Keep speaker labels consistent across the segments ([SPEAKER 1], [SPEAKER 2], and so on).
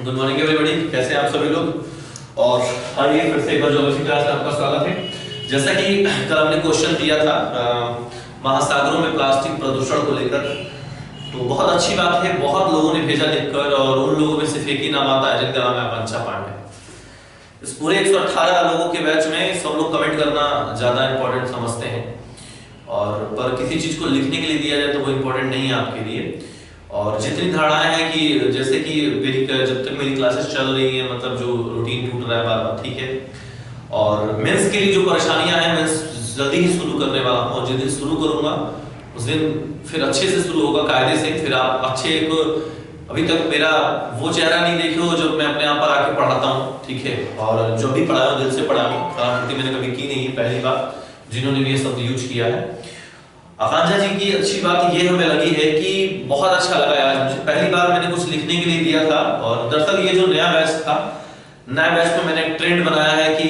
[SPEAKER 1] Good morning everybody, कैसे हैं आप सभी लोग। और आइए फिर से एक बार ज्योग्राफी क्लास में आपका स्वागत है। जैसा कि कल हमने क्वेश्चन दिया था महासागरों में प्लास्टिक प्रदूषण को लेकर, तो बहुत अच्छी बात है, बहुत लोगों ने भेजा लिखकर और उन लोगों में सिर्फ एक ही नाम आता है जिनका नाम है आकांक्षा पांडे। इस पूरे 118 लोगों के बैच में सब लोग कमेंट करना ज्यादा इंपॉर्टेंट समझते हैं, और पर किसी चीज को लिखने के लिए दिया जाए तो वो इंपॉर्टेंट नहीं है आपके लिए। और जितनी धारणाएं हैं कि जैसे कि जब तक मेरी क्लासेस चल रही हैं, मतलब जो रूटीन टूट रहा है बार बार, ठीक है। और मेंस के लिए जो परेशानियां हैं, मैं जल्दी ही शुरू करने वाला हूँ, और जिस दिन शुरू करूंगा उस दिन फिर अच्छे से शुरू होगा, कायदे से। फिर आप अच्छे एक, अभी तक मेरा वो चेहरा नहीं देखे हो जो मैं अपने आप पर आके पढ़ाता हूँ, ठीक है। और जो भी पढ़ाया दिल से पढ़ा हूँ, क्रांति मैंने कभी की नहीं, पहली बार जिन्होंने भी ये शब्द यूज किया है। आकांक्षा जी की अच्छी बात ये हमें लगी है कि बहुत अच्छा लगा आज मुझे, पहली बार मैंने कुछ लिखने के लिए दिया था। और दरअसल ये जो नया बैच था, नया बैच में मैंने एक ट्रेंड बनाया है कि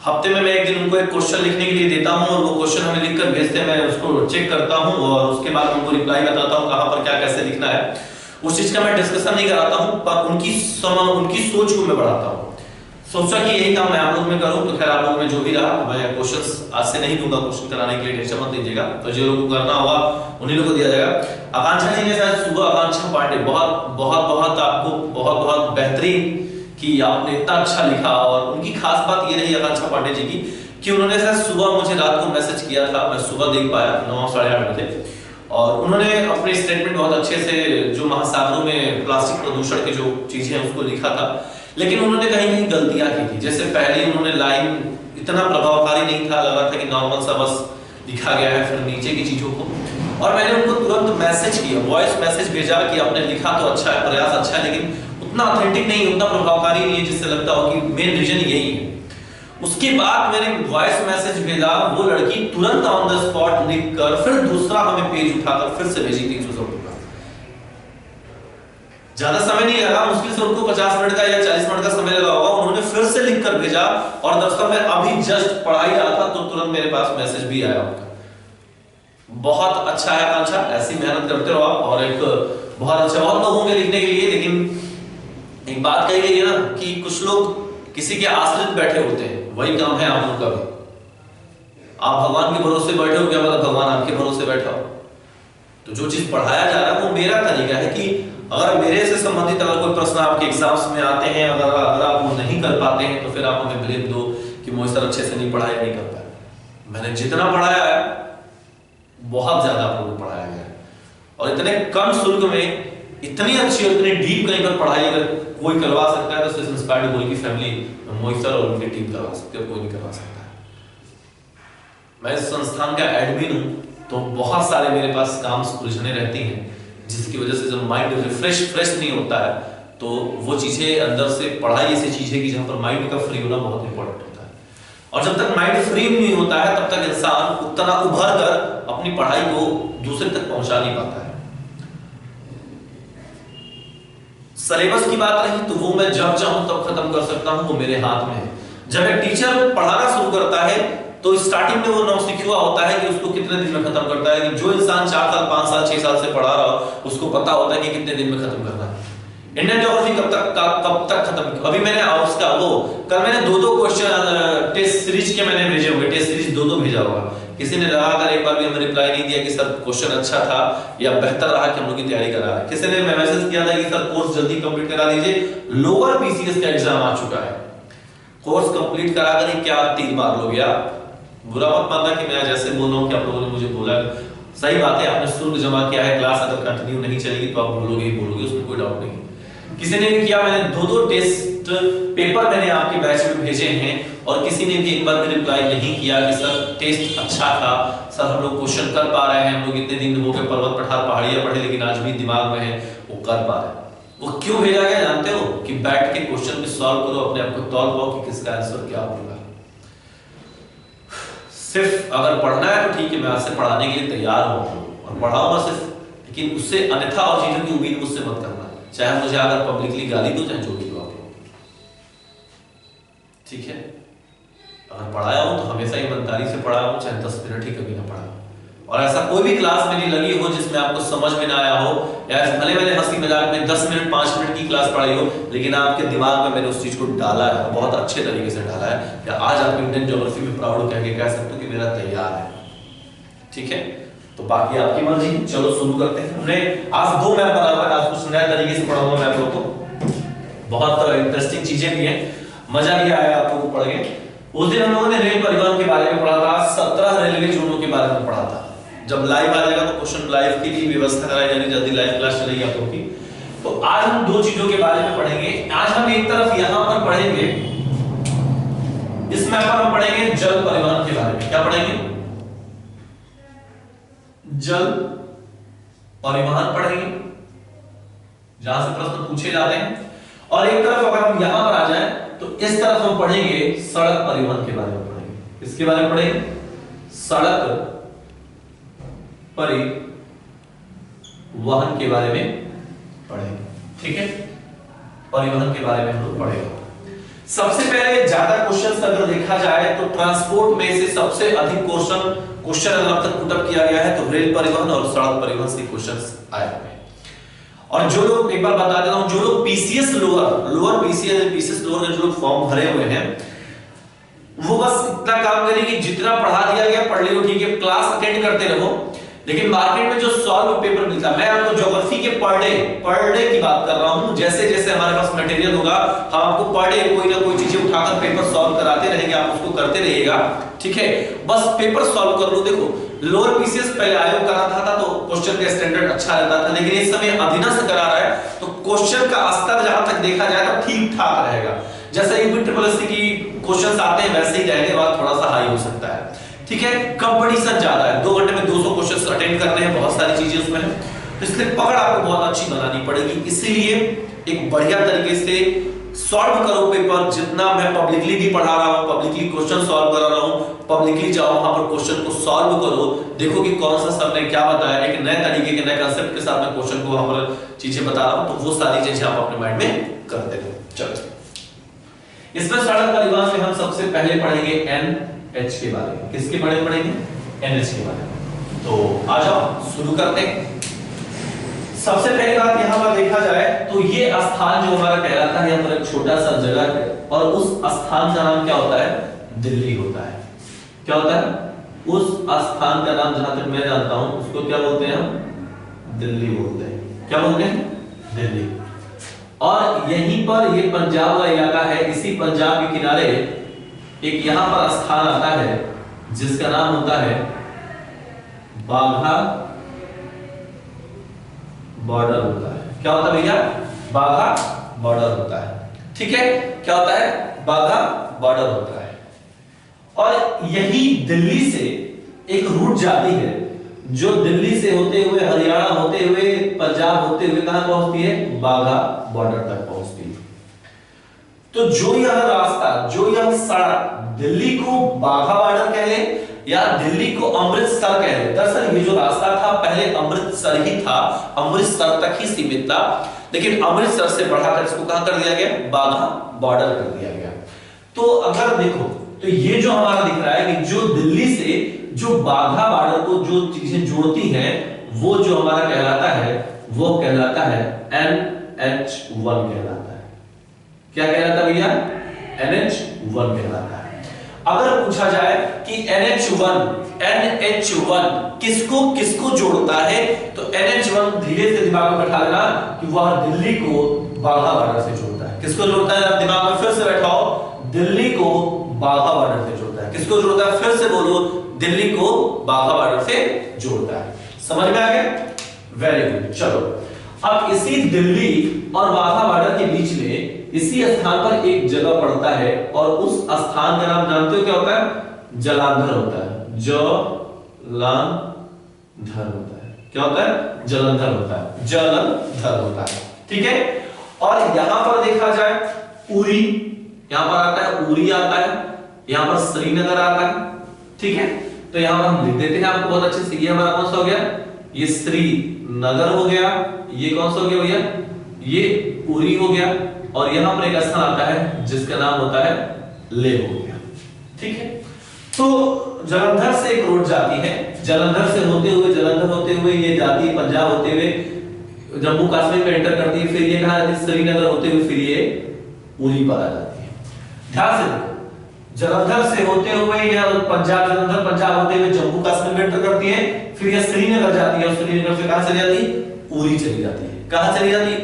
[SPEAKER 1] हफ्ते में मैं एक दिन उनको एक क्वेश्चन लिखने के लिए देता हूं, और वो क्वेश्चन हमें लिखकर भेजते हैं, मैं उसको चेक करता हूं और उसके बाद उनको रिप्लाई बताता हूं कहां पर क्या कैसे लिखना है। उस चीज का मैं डिस्कशन नहीं कराता हूं, पर उनकी सोच को मैं बढ़ाता हूं। सोचा कि यही काम मैं आप लोग में करूं, तो खैर आप लोग में जो भी रहा, मैं क्वेश्चंस आज से नहीं दूंगा क्वेश्चन कराने के लिए, टेंशन मत लीजिएगा। तो जो लोगों को करना होगा उन्हीं लोगों को दिया जाएगा। आकांक्षा जी ने शायद सुबह, आकांक्षा पांडे, बहुत बहुत बहुत आपको बहुत बहुत बेहतरीन कि आपने इतना अच्छा लिखा। और उनकी खास बात ये रही आकांक्षा पांडे जी की कि उन्होंने शायद सुबह मुझे रात को मैसेज किया था, मैं सुबह देख पाया 9 साढ़े 8 बजे, और उन्होंने अपने स्टेटमेंट बहुत अच्छे से जो महासागरों में प्लास्टिक प्रदूषण की जो चीजें हैं उसको लिखा था। लेकिन उन्होंने कहीं कहीं गलतियां की थी। जैसे पहले उन्होंने लाइन इतना प्रभावकारी नहीं था, लगा था कि नॉर्मल सा बस लिखा गया है, फिर नीचे की चीजों को। और मैंने उनको तुरंत मैसेज किया, वॉइस मैसेज भेजा कि आपने लिखा तो अच्छा है, प्रयास अच्छा है, लेकिन उतना ऑथेंटिक नहीं, उतना प्रभावकारी नहीं है जिससे लगता हो कि मेन रीजन यही है। उसके बाद मैंने वॉइस मैसेज भेजा, वो लड़की तुरंत ऑन द स्पॉट लिखकर फिर दूसरा हमें पेज उठाकर फिर से भेजी 300 शब्दों का। ज्यादा समय नहीं लगा, मुश्किल से उनको 50 मिनट का या 40 मिनट का समय लगा होगा। उन्होंने फिर से लिखकर भेजा, और दरअसल मैं अभी जस्ट पढ़ा ही रहा था तो तुरंत मेरे पास मैसेज भी आया उनका। बहुत अच्छा है आकांक्षा, ऐसी मेहनत करते रहो आप। और एक बहुत अच्छा, बहुत लोगों के लिखने के लिए, लेकिन एक बात कही गई है ना कि कुछ लोग किसी के आश्रित बैठे होते हैं, वही काम है आप लोगों का भी। आप भगवान के भरोसे बैठे हो, क्या मतलब भगवान आपके भरोसे बैठा हो। तो जो चीज पढ़ाया जा रहा है वो मेरा तरीका है कि अगर मेरे से संबंधित अगर कोई प्रश्न आपके एग्जाम्स में आते हैं, अगर आप वो नहीं कर पाते हैं, तो फिर आप हमें ब्लेम दो कि मोहित सर अच्छे से नहीं पढ़ाया, नहीं कर पाया। मैंने जितना पढ़ाया है बहुत ज्यादा आप लोगों को पढ़ाया गया है, और इतने कम शुल्क में इतनी अच्छी और इतनी डीप कहीं पर पढ़ाई अगर कोई करवा सकता है तो सिर्फ इंस्पायर्ड गोल की फैमिली, मोहित सर और उनकी टीम करवा सकती है, कोई नहीं करवा सकता है। मैं इस संस्थान का एडमिन हूं, तो बहुत सारे मेरे पास काम उलझने रहती हैं, जिसकी वजह से जब माइंड फ्रेश नहीं होता है, तो वो चीजें अंदर से, पढ़ाई ऐसी चीज है कि जहां पर माइंड का फ्री होना बहुत इंपॉर्टेंट होता है। और जब तक माइंड फ्री नहीं होता है तब तक इंसान उतना उभर कर अपनी पढ़ाई को दूसरे तक पहुंचा नहीं पाता है। सिलेबस की बात रही तो वो मैं जब चाहूं तब खत्म कर सकता हूं, वो मेरे हाथ में है। जब एक टीचर पढ़ाना शुरू करता है तो स्टार्टिंग में वो नौसिखुआ होता है कि उसको कितने दिन में खत्म करता है, लेकिन जो इंसान 4 साल 5 साल 6 साल से पढ़ा रहा हो उसको पता होता है कि कितने दिन में खत्म करना है। इंडियन ज्योग्राफी कब तक खत्म। अभी मैंने उसका वो कल मैंने 2 क्वेश्चन टेस्ट सीरीज के मैंने भेजे होंगे, टेस्ट सीरीज 2 भेजा होगा। किसी ने लगाकर एक बार भी हमें रिप्लाई नहीं दिया कि सर क्वेश्चन अच्छा था या बेहतर रहा कि हम लोग की तैयारी करा रहे हैं। किसी ने मैसेज किया था कि सर कोर्स जल्दी कंप्लीट करा दीजिए, लोअर बीसीएस का एग्जाम आ चुका है, कोर्स कंप्लीट कराकर ही क्या 3 बार लोगे आप। बुरा मत मानना कि मैं जैसे बोल रहा हूँ कि आप लोगों ने मुझे बोला, सही बात है, आपने शुल्क जमा किया है, क्लास अगर कंटिन्यू नहीं चलेगी तो आप बोलोगे ही बोलोगे, उसमें कोई डाउट नहीं। किसी ने भी किया, मैंने 2 टेस्ट पेपर मैंने आपके बैच में भेजे हैं, और किसी ने भी एक बार भी रिप्लाई नहीं किया कि सर टेस्ट अच्छा था, सर हम लोग क्वेश्चन कर पा रहे हैं, हम लोग इतने दिन हो गए पर्वत पठार पहाड़ियां पढ़े लेकिन आज भी दिमाग में है, वो कर पा रहे हैं। वो क्यों भेजा गया जानते हो? कि बैठ के क्वेश्चन में सॉल्व करो, अपने आप को तौल पाओ कि किसका आंसर क्या होगा। सिर्फ अगर पढ़ना है तो ठीक है, मैं आपसे पढ़ाने के लिए तैयार हूं और पढ़ाऊंगा सिर्फ, लेकिन उससे अन्यथा और चीजों की उम्मीद मुझसे मत करना। चाहे मुझे अगर पब्लिकली गाली दो, चाहे जो भी दो आप लोग, ठीक है। अगर पढ़ाया हूं तो हमेशा ईमानदारी से पढ़ाया हूं, चाहे 10 मिनट ही कभी ना पढ़ा। और ऐसा कोई भी क्लास मेरी लगी हो जिसमें आपको समझ में ना आया हो, या भले मैंने हंसी मजाक में 10 मिनट 5 मिनट की क्लास पढ़ाई हो, लेकिन आपके दिमाग में मैंने उस चीज को डाला है, बहुत अच्छे तरीके से डाला है, या आज आप इंडियन ज्योग्राफी में प्राउड कह के कह सकते हो कि मेरा तैयार है। ठीक है, तो बाकी आपकी मर्जी। चलो शुरू करते हैं। हमने आज 2 मैप बना हुआ है, आज कुछ नए तरीके से पढ़ाऊंगा मैं आप लोगों को, बहुत इंटरेस्टिंग चीजें भी हैं, मजा भी आया आप लोगों को पढ़ के। उस दिन हम लोगों ने रेल परिवहन के बारे में पढ़ा था, 17 रेलवे जोनों के बारे में पढ़ा था। जब लाइव आ जाएगा तो क्वेश्चन लाइव की भी व्यवस्था कराई जाएगी, जल्दी लाइव क्लास चलेगी आप लोगों की। तो आज हम 2 चीजों के बारे में पढ़ेंगे। आज हम एक तरफ यहां पर पढ़ेंगे, इस मैप पर हम पढ़ेंगे जल परिवहन के बारे में। क्या पढ़ेंगे? जल परिवहन पढ़ेंगे, जहां से प्रश्न पूछे जाते हैं। और एक तरफ अगर हम यहां पर आ जाएं तो इस तरफ हम पढ़ेंगे सड़क परिवहन के बारे में पढ़ेंगे। इसके बारे में पढ़ेंगे सड़क परिवहन के बारे में पढ़ेंगे। ठीक है, परिवहन के बारे में हम लोग पढ़ेंगे। सबसे पहले ज्यादा क्वेश्चंस अगर देखा जाए तो ट्रांसपोर्ट में से सबसे अधिक क्वेश्चन अगर अब तक पुट अप किया गया है तो रेल परिवहन और सड़क परिवहन से क्वेश्चंस आए हुए हैं। और जो लोग, एक बार बता देता हूं, जो लोग पीसीएस लोअर पीसीएस लोअर के जो लोग फॉर्म भरे हुए हैं वो बस इतना काम करें कि जितना पढ़ा दिया गया पढ़ लियो, ठीक है, क्लास अटेंड करते रहो। लेकिन मार्केट में जो सॉल्व पेपर मिलता है, मैं आपको ज्योग्राफी के पर डे की बात कर रहा हूं। जैसे जैसे हमारे पास मटेरियल होगा हम आपको पर डे कोई ना कोई चीजें उठाकर पेपर सॉल्व कराते रहेंगे, आप उसको करते रहिएगा। ठीक है, बस पेपर सॉल्व कर लो। देखो लोअर पीसीएस पहले आयोग कराता था तो क्वेश्चन का स्टैंडर्ड अच्छा रहता था, लेकिन इस समय अधीनस्थ करा रहा है तो क्वेश्चन का स्तर जहां तक देखा जाए तो ठीक ठाक रहेगा। जैसे यूपी ट्रिपल एससी की क्वेश्चंस आते हैं वैसे ही रहेंगे, बाद थोड़ा सा हाई हो सकता है। ठीक है, कंपटीशन ज्यादा है, 2 घंटे में 200 क्वेश्चंस अटेंड करने हैं, बहुत सारी चीजें उसमें हैं, तो इसलिए पकड़ आपको बहुत अच्छी बनानी पड़ेगी। इसीलिए एक बढ़िया तरीके से सॉल्व करो पेपर। जितना मैं पब्लिकली भी पढ़ा रहा हूं, पब्लिकली क्वेश्चन सॉल्व करा रहा हूं, पब्लिकली जाओ वहां पर क्वेश्चन को सॉल्व करो, देखो कि कौन सा सर ने क्या बताया, एक नए तरीके के नए कांसेप्ट के साथ मैं क्वेश्चन को वहां पर चीजें बता रहा हूं, तो वो सारी चीजें आप अपने माइंड में करते रहो। चलो, इसमें सड़क परिवहन में हम सबसे पहले पढ़ेंगे एनएच के बारे में। किसके बारे में पढ़ेंगे? एनएच के बारे में। तो आ जाओ शुरू करते हैं। सबसे पहली बात यहां पर देखा जाए तो ये स्थान जो हमारा कहलाता है, यहाँ पर एक छोटा सा जगह है और उस स्थान का नाम क्या होता है? दिल्ली होता है। क्या होता है? उस स्थान का नाम जहां तक मैं जानता हूं उसको क्या बोलते हैं? हम दिल्ली बोलते हैं। क्या बोलते हैं? दिल्ली। और यहीं पर ये पंजाब का इलाका है, इसी पंजाब के किनारे एक यहां पर स्थान आता है जिसका नाम होता है बाघा बॉर्डर होता है। क्या होता है भैया? बाघा बॉर्डर होता है। ठीक है, क्या होता है? बाघा बॉर्डर होता है। और यही दिल्ली से एक रूट जाती है जो दिल्ली से होते हुए हरियाणा होते हुए पंजाब होते हुए कहां पहुंचती है? बाघा बॉर्डर तक पहुंचती है। तो जो यह रास्ता, जो यह सड़क दिल्ली को बाघा बॉर्डर कह ले या दिल्ली को अमृतसर कह ले, दरअसल ये जो रास्ता था पहले अमृतसर ही था, अमृतसर तक ही सीमित था, लेकिन अमृतसर से बढ़ाकर इसको कहां कर दिया गया? बाघा बॉर्डर कर दिया गया। तो अगर देखो तो ये जो हमारा दिख रहा है कि जो दिल्ली से जो बाघा बॉर्डर को जो चीजें जोड़ती हैं वो जो हमारा कहलाता है वो कहलाता है NH1 कहलाता है। क्या कहलाता है भैया? NH1 कहलाता है। अगर पूछा जाए कि NH1 किसको किसको जोड़ता है तो NH1 धीरे से दिमाग में बैठा लेना कि वह दिल्ली को बाघा बॉर्डर से जोड़ता है। किसको जोड़ता है? आप दिमाग में फिर से बैठाओ, दिल्ली को बाघा बॉर्डर से जोड़ता है। किसको जोड़ता है? फिर से बोलो, दिल्ली को बाघा बॉर्डर से जोड़ता है। समझ में आ गया? Very good. चलो, अब इसी दिल्ली और बाघा बॉर्डर के बीच में इसी स्थान पर एक जगह पड़ता है और उस स्थान का नाम जानते हो क्या होता है? जलांधर होता है। जलांधर होता है। क्या होता है? जलंधर होता है। जलंधर होता है। ठीक है, और यहां पर देखा जाए उरी, यहां पर आता है उरी आता है, यहां पर श्रीनगर आता है। ठीक है, तो यहां पर हम लिख देते हैं आपको बहुत अच्छे से। ये हमारा कौन सा हो गया? ये श्रीनगर हो गया। ये कौन सा हो गया भैया? ये उरी हो गया। और यहां पर एक स्थान आता है जिसका नाम होता है लेह हो गया। ठीक है, तो जलंधर से एक रोड जाती है, जलंधर से होते हुए ये जाती है पंजाब होते हुए जम्मू कश्मीर में एंटर करती है, फिर ये कहां जाती है श्रीनगर होते हुए फिर ये उरी पर आ जाती है। ध्यान से देखो, जलंधर से होते हुए या पंजाब जलंधर पंजाब होते हुए जम्मू कश्मीर में एंटर करती है, फिर ये श्रीनगर जाती है और श्रीनगर से कहां चली जाती है? उरी चली जाती है। कहां चली जाती है?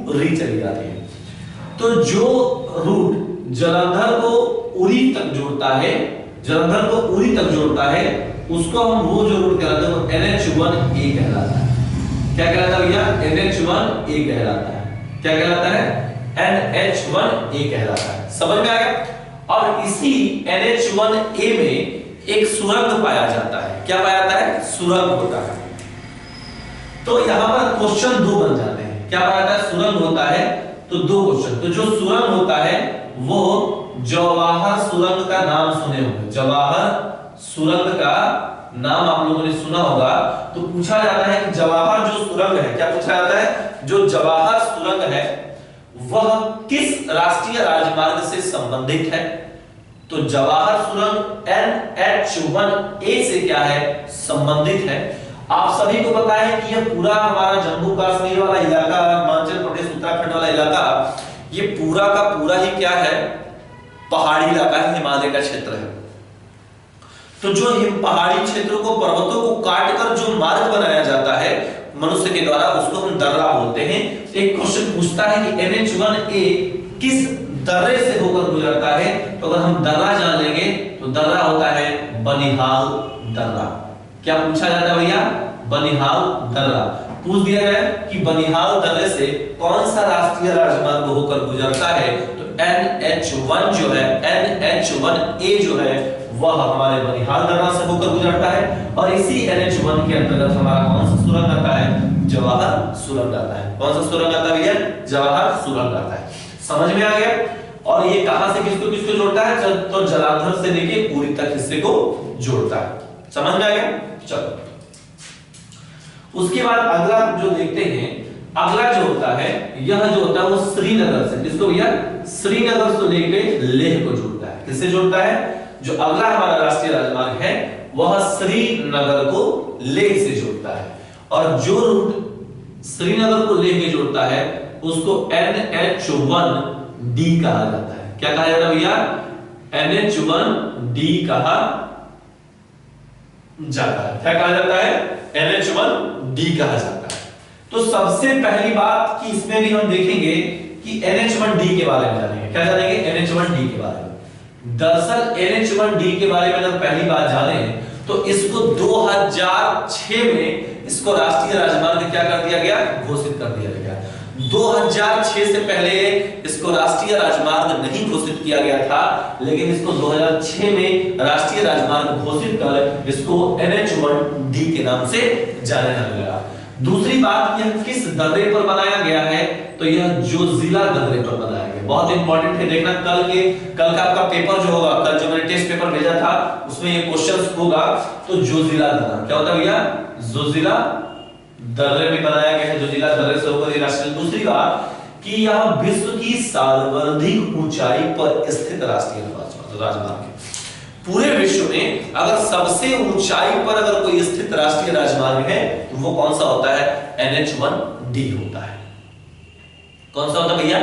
[SPEAKER 1] उरी चली जाती है। तो जो रूट जलंधर को उरी तक जोड़ता है, जलंधर को उरी तक जोड़ता है, उसको हम वो जो रूट कहलाते हैं वो NH1A कहलाता है। क्या कहलाता है भैया? NH1A कहलाता है। क्या कहलाता है? NH1A कहलाता है। समझ में आ गया? और इसी NH1A में एक सुरंग पाया जाता है। क्या पाया जाता है? सुरंग होता है। तो यहां पर क्वेश्चन दो बन जाते हैं। क्या पाया जाता है? सुरंग होता है तो दो क्वेश्चन। तो जो सुरंग होता है वो जवाहर सुरंग का नाम सुने होंगे, जवाहर सुरंग का नाम आप लोगों ने सुना होगा। तो पूछा जाता है कि जवाहर जो सुरंग है, क्या पूछा जाता है? जो जवाहर सुरंग है वह किस राष्ट्रीय राजमार्ग से संबंधित है? तो जवाहर सुरंग NH1A से क्या है? संबंधित है। आप सभी को पता है कि यह पूरा हमारा जम्मू कश्मीर वाला इलाका, हिमाचल प्रदेश उत्तराखंड वाला इलाका, ये पूरा का पूरा ही क्या है? पहाड़ी इलाका है, हिमालय का क्षेत्र है। तो जो पहाड़ी क्षेत्रों को, पर्वतों को काट कर जो मार्ग बनाया जाता है मनुष्य के द्वारा, उसको हम दर्रा बोलते हैं। एक क्वेश्चन पूछता है कि NH1A किस दर्रे से होकर गुजरता है? तो अगर हम दर्रा जान लेंगे तो दर्रा होता है बनिहाल दर्रा। क्या पूछा जाता है भैया? बनिहाल दर्रा पूछ दिया गया कि बनिहाल दर्रे से कौन सा राष्ट्रीय राजमार्ग होकर गुजरता है? तो NH1 जो है, NH1A जो है वह हमारे बनिहाल दर्रा से होकर गुजरता है। और इसी NH1 के अंतर्गत हमारा कौन सा सुरंग आता है? जवाहर सुरंग आता है। कौन सा सुरंग आता है भैया? जवाहर सुरंग आता है। समझ में आ गया? और ये कहां से किसको किसको जोड़ता है? तो जलंधर से लेके उरी तक हिस्से को जोड़ता है। समझ में आ गया? चलो, उसके बाद अगला जो देखते हैं, अगला जो होता है, यह जो होता है वो श्रीनगर से, जिसको भैया श्रीनगर से लेके लेह को जोड़ता है। किससे जोड़ता है? जो अगला हमारा राष्ट्रीय राजमार्ग है वह श्रीनगर को लेह से जोड़ता है। और जो रूट श्रीनगर को लेह में जोड़ता है उसको NH1D कहा जाता है। क्या कहा जाता है भैया? NH1D कहा जाता है। क्या कहा जाता है? NH1D कहा जाता है। तो सबसे पहली बात कि इसमें भी हम देखेंगे कि NH1D के बारे में जानेंगे। क्या जानेंगे? NH1D के बारे में। दरअसल NH1D के बारे में अगर पहली बात जाने तो इसको 2006 में इसको राष्ट्रीय राजमार्ग क्या कर दिया गया? घोषित कर दिया गया। 2006 से पहले इसको राष्ट्रीय राजमार्ग नहीं घोषित किया गया था, लेकिन इसको 2006 में राष्ट्रीय राजमार्ग घोषित कर इसको NH1D के नाम से जाना जाने लगा। दूसरी बात, यह किस दर्रे पर बनाया गया है? तो यह जोजिला दर्रे पर बनाया गया। बहुत इंपॉर्टेंट है, देखना कल का आपका पेपर जो होगा, कल जो मैंने टेस्ट पेपर भेजा था उसमें ये क्वेश्चंस होगा। तो जोजिला दर्रा क्या होता है भैया? जोजिला दर्रे में बनाया गया है, जोजिला दर्रे से होकर ये राष्ट्रीय। दूसरी बात कि यह विश्व की सर्वाधिक ऊंचाई पर स्थित राष्ट्रीय राजमार्ग है। पूरे विश्व में अगर सबसे ऊंचाई पर अगर कोई स्थित राष्ट्रीय राजमार्ग है तो वो कौन सा होता है? NH1D होता है। कौन सा होता है भैया?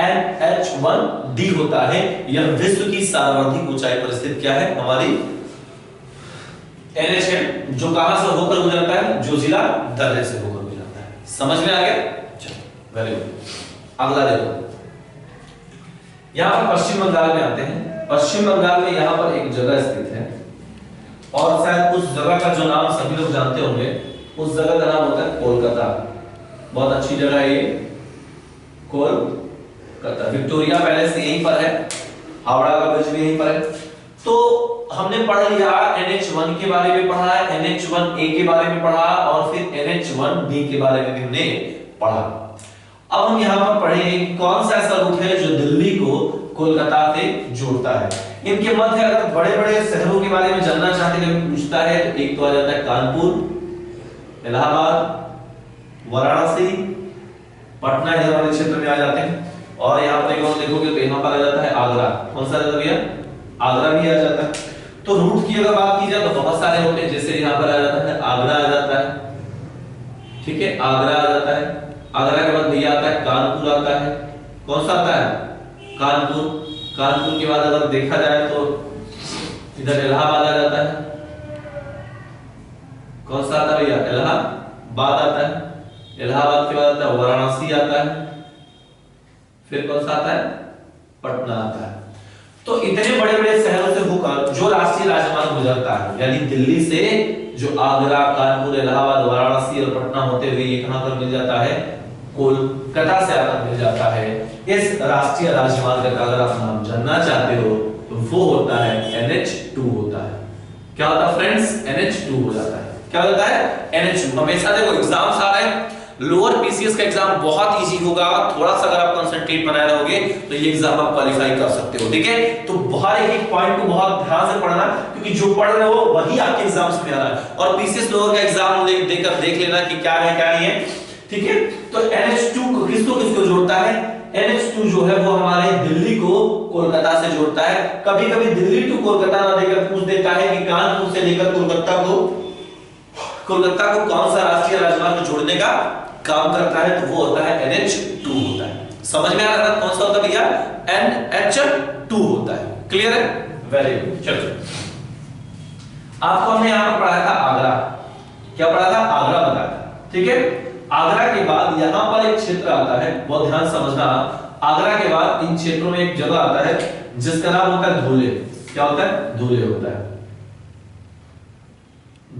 [SPEAKER 1] NH1D होता है। यह विश्व की सर्वाधिक ऊंचाई पर स्थित क्या है? हमारी NH है, जो कहां से होकर गुजरता है? जोजिला दर्रे से होकर गुजरता है। समझ में आ गया? चलो, वेरी गुड। अगला देखो, यहां पर पश्चिम बंगाल में आते हैं। पश्चिम बंगाल में यहां पर एक जगह स्थित है और शायद उस जगह का जो नाम सभी लोग जानते होंगे, उस जगह का नाम होता है कोलकाता। बहुत अच्छी जगह है ये, कोलकाता। विक्टोरिया पैलेस यहीं पर है, हावड़ा का ब्रिज भी यहीं पर है। तो हमने पढ़ लिया NH1 के बारे में पढ़ा, NH1A के बारे में पढ़ा और फिर NH1D के बारे में भी हमने पढ़ा। अब हम यहाँ पर पढ़ेंगे कौन सा ऐसा रूट है जो दिल्ली को कोलकाता से जोड़ता है। इनके मध्य अगर बड़े बड़े शहरों के बारे में जानना चाहते हैं, पूछता है तो एक तो आ जाता है कानपुर, इलाहाबाद, वाराणसी, पटना, इधर वाले क्षेत्र में आ जाते हैं। और यहाँ पर एक और देखोगे तो यहाँ पर आ जाता है आगरा। कौन सा आ जाता है भैया? आगरा भी आ जाता है। तो रूट की अगर बात की जाए तो बहुत सारे होते हैं, जैसे यहाँ पर आ जाता है आगरा आ जाता है, ठीक है, आगरा आ जाता है। आगरा के बाद भैया आता है कानपुर आता है। कौन सा आता है? कानपुर। कानपुर के बाद अगर देखा जाए तो इधर इलाहाबाद आ जाता है। कौन सा आता है भैया? इलाहाबाद आता है। इलाहाबाद के बाद आता है वाराणसी आता है। फिर कौन सा आता है? पटना आता है। तो इतने बड़े बड़े शहरों से होकर जो राष्ट्रीय राजमार्ग गुजरता है, यानी दिल्ली से जो आगरा, कानपुर, इलाहाबाद, वाराणसी और पटना होते हुए ये कहां पर मिल जाता है? कोलकाता से आकर मिल जाता है। इस राष्ट्रीय राजमार्ग का अगर आप नाम जानना चाहते हो तो वो होता है NH2 होता है। क्या होता है फ्रेंड्स? NH2 हो जाता है। क्या होता है? NH2। हमेशा देखो एग्जाम्स आ रहे हैं, लोअर पीसीएस का एग्जाम बहुत इजी होगा, थोड़ा सा अगर आप कंसंट्रेट बनाए रहोगे तो ये एग्जाम आप क्वालिफाई कर सकते हो, ठीक है। तो हर एक पॉइंट को बहुत ध्यान से पढ़ना, क्योंकि जो पढ़ रहे हो वही आपके एग्जाम्स में आ रहा है। और पीसीएस लोअर का एग्जाम देख लेना कि क्या है क्या नहीं है, ठीक है। तो NH2 को किसको जोड़ता है? NH2 जो है वो हमारे दिल्ली को कोलकाता से जोड़ता है। कभी कभी दिल्ली टू कोलकाता ना देकर पूछ देता है कि कानपुर से लेकर कोलकाता को कौन सा राष्ट्रीय राजमार्ग जोड़ने का काम करता है, तो वो होता है NH2 होता है। समझ में आ रहा है कौन सा होता है भैया? NH2 होता है। क्लियर है? Very good. चलो, आपको हमने यहां पर पढ़ाया था आगरा। क्या पढ़ा था? आगरा बताया था, ठीक है। आगरा के बाद यहां पर एक क्षेत्र आता है, बहुत ध्यान समझना। आगरा के बाद इन क्षेत्रों में एक जगह आता है जिसका नाम होता है धुले। क्या होता है? धुले होता है।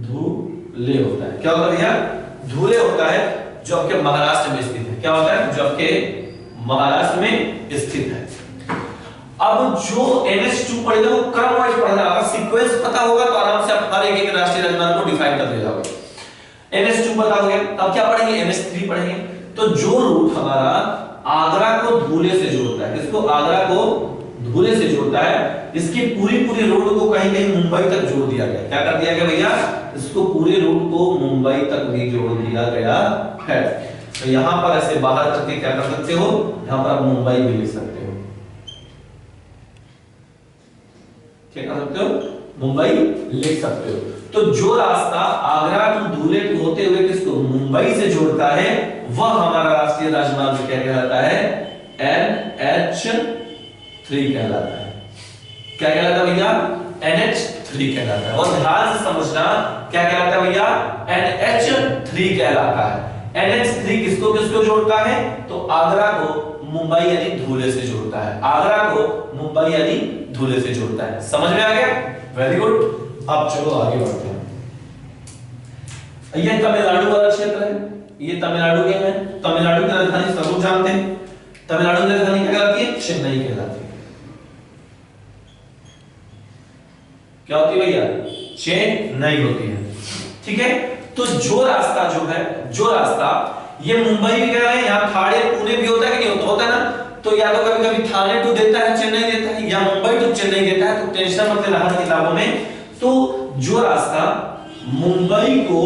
[SPEAKER 1] धुले होता है। क्या होता है भैया? धुले होता है, जो आपके महाराष्ट्र में स्थित है। क्या होता है? जो आपके महाराष्ट्र में स्थित है। अब जो NH2 पढ़ेगा वो क्रम वाइज पढ़ना, अगर सीक्वेंस पता होगा तो आराम से आप हर एक राष्ट्रीय राजमार्ग को डिफाइन कर ले जाओगे। NH2 पता हो गया, अब क्या पढ़ेंगे? NH3 पढ़ेंगे। तो जो रूट हमारा आगरा को धुले से जोड़ता है, किसको? आगरा को धुले से जोड़ता है, इसकी पूरी रोड को कहीं कहीं मुंबई तक जोड़ दिया गया। क्या कर दिया गया भैया? इसको पूरे रूट को मुंबई तक भी जोड़ दिया गया है। तो यहां पर ऐसे बाहर करके क्या कर सकते हो? यहां पर आप मुंबई भी लिख सकते हो। क्या कर सकते हो? मुंबई लिख सकते हो। तो जो रास्ता आगरा टू धुले होते हुए किसको? मुंबई से जोड़ता है, वह हमारा राष्ट्रीय राजमार्ग क्या कहलाता है? NH3 कहलाता है। क्या कहलाता है भैया? NH3 कहलाता है। और ध्यान से समझना, क्या कहलाता है भैया? NH3 कहलाता है। NH3 किसको जोड़ता है? तो आगरा को मुंबई यानी धुले से जोड़ता है। आगरा को मुंबई यानी धुले से जोड़ता है। समझ में आ गया? Very good. अब चलो आगे बढ़ते हैं। ये तमिलनाडु वाला क्षेत्र है, ये तमिलनाडु के है। तमिलनाडु की राजधानी सब लोग जानते हैं। तमिलनाडु की राजधानी क्या कहलाती है? चेन्नई कहलाती है। क्या होती है भैया? चेन्नई होती है, ठीक है। तो जो रास्ता ये मुंबई भी कह रहे हैं, यहाँ थाने पुणे भी होता है कि नहीं होता है ना। तो या तो कभी कभी थाने टू देता है, चेन्नई देता है, या मुंबई टू चेन्नई देता है। तो टेंशन मत लेना हर किताबों में। तो जो रास्ता मुंबई को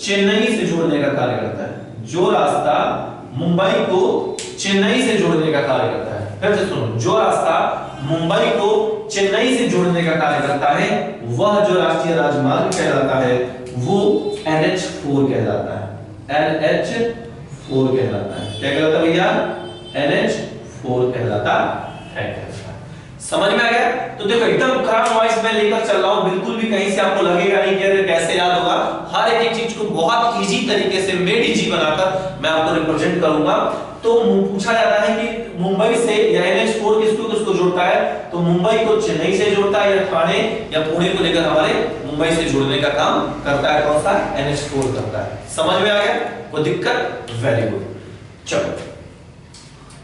[SPEAKER 1] चेन्नई से जोड़ने का कार्य करता है, जो रास्ता मुंबई को चेन्नई से जोड़ने का कार्य करता है, फिर से सुनो, जो रास्ता मुंबई को चेन्नई से जोड़ने का कार्य करता है, वह जो राष्ट्रीय राजमार्ग कहलाता है वो NH4 कहलाता है। NH4 कहलाता है। क्या कहलाता है भैया? NH4 कहलाता है। समझ में आ गया? तो देखो एकदम क्रम वाइज में लेकर चल रहा हूं, बिल्कुल भी कहीं से आपको लगेगा नहीं कि अरे कैसे याद होगा। हर एक चीज को बहुत इजी तरीके से मेड इजी बनाकर मैं आपको रिप्रेजेंट करूंगा। तो पूछा जाता है कि मुंबई से या NH4 किसको जोड़ता है? तो मुंबई को चेन्नई से जोड़ता है, या ठाणे या पुणे को लेकर हमारे मुंबई से जोड़ने का काम करता है। कौन सा? NH4 करता है। समझ में आ गया? कोई दिक्कत? Very good. चलो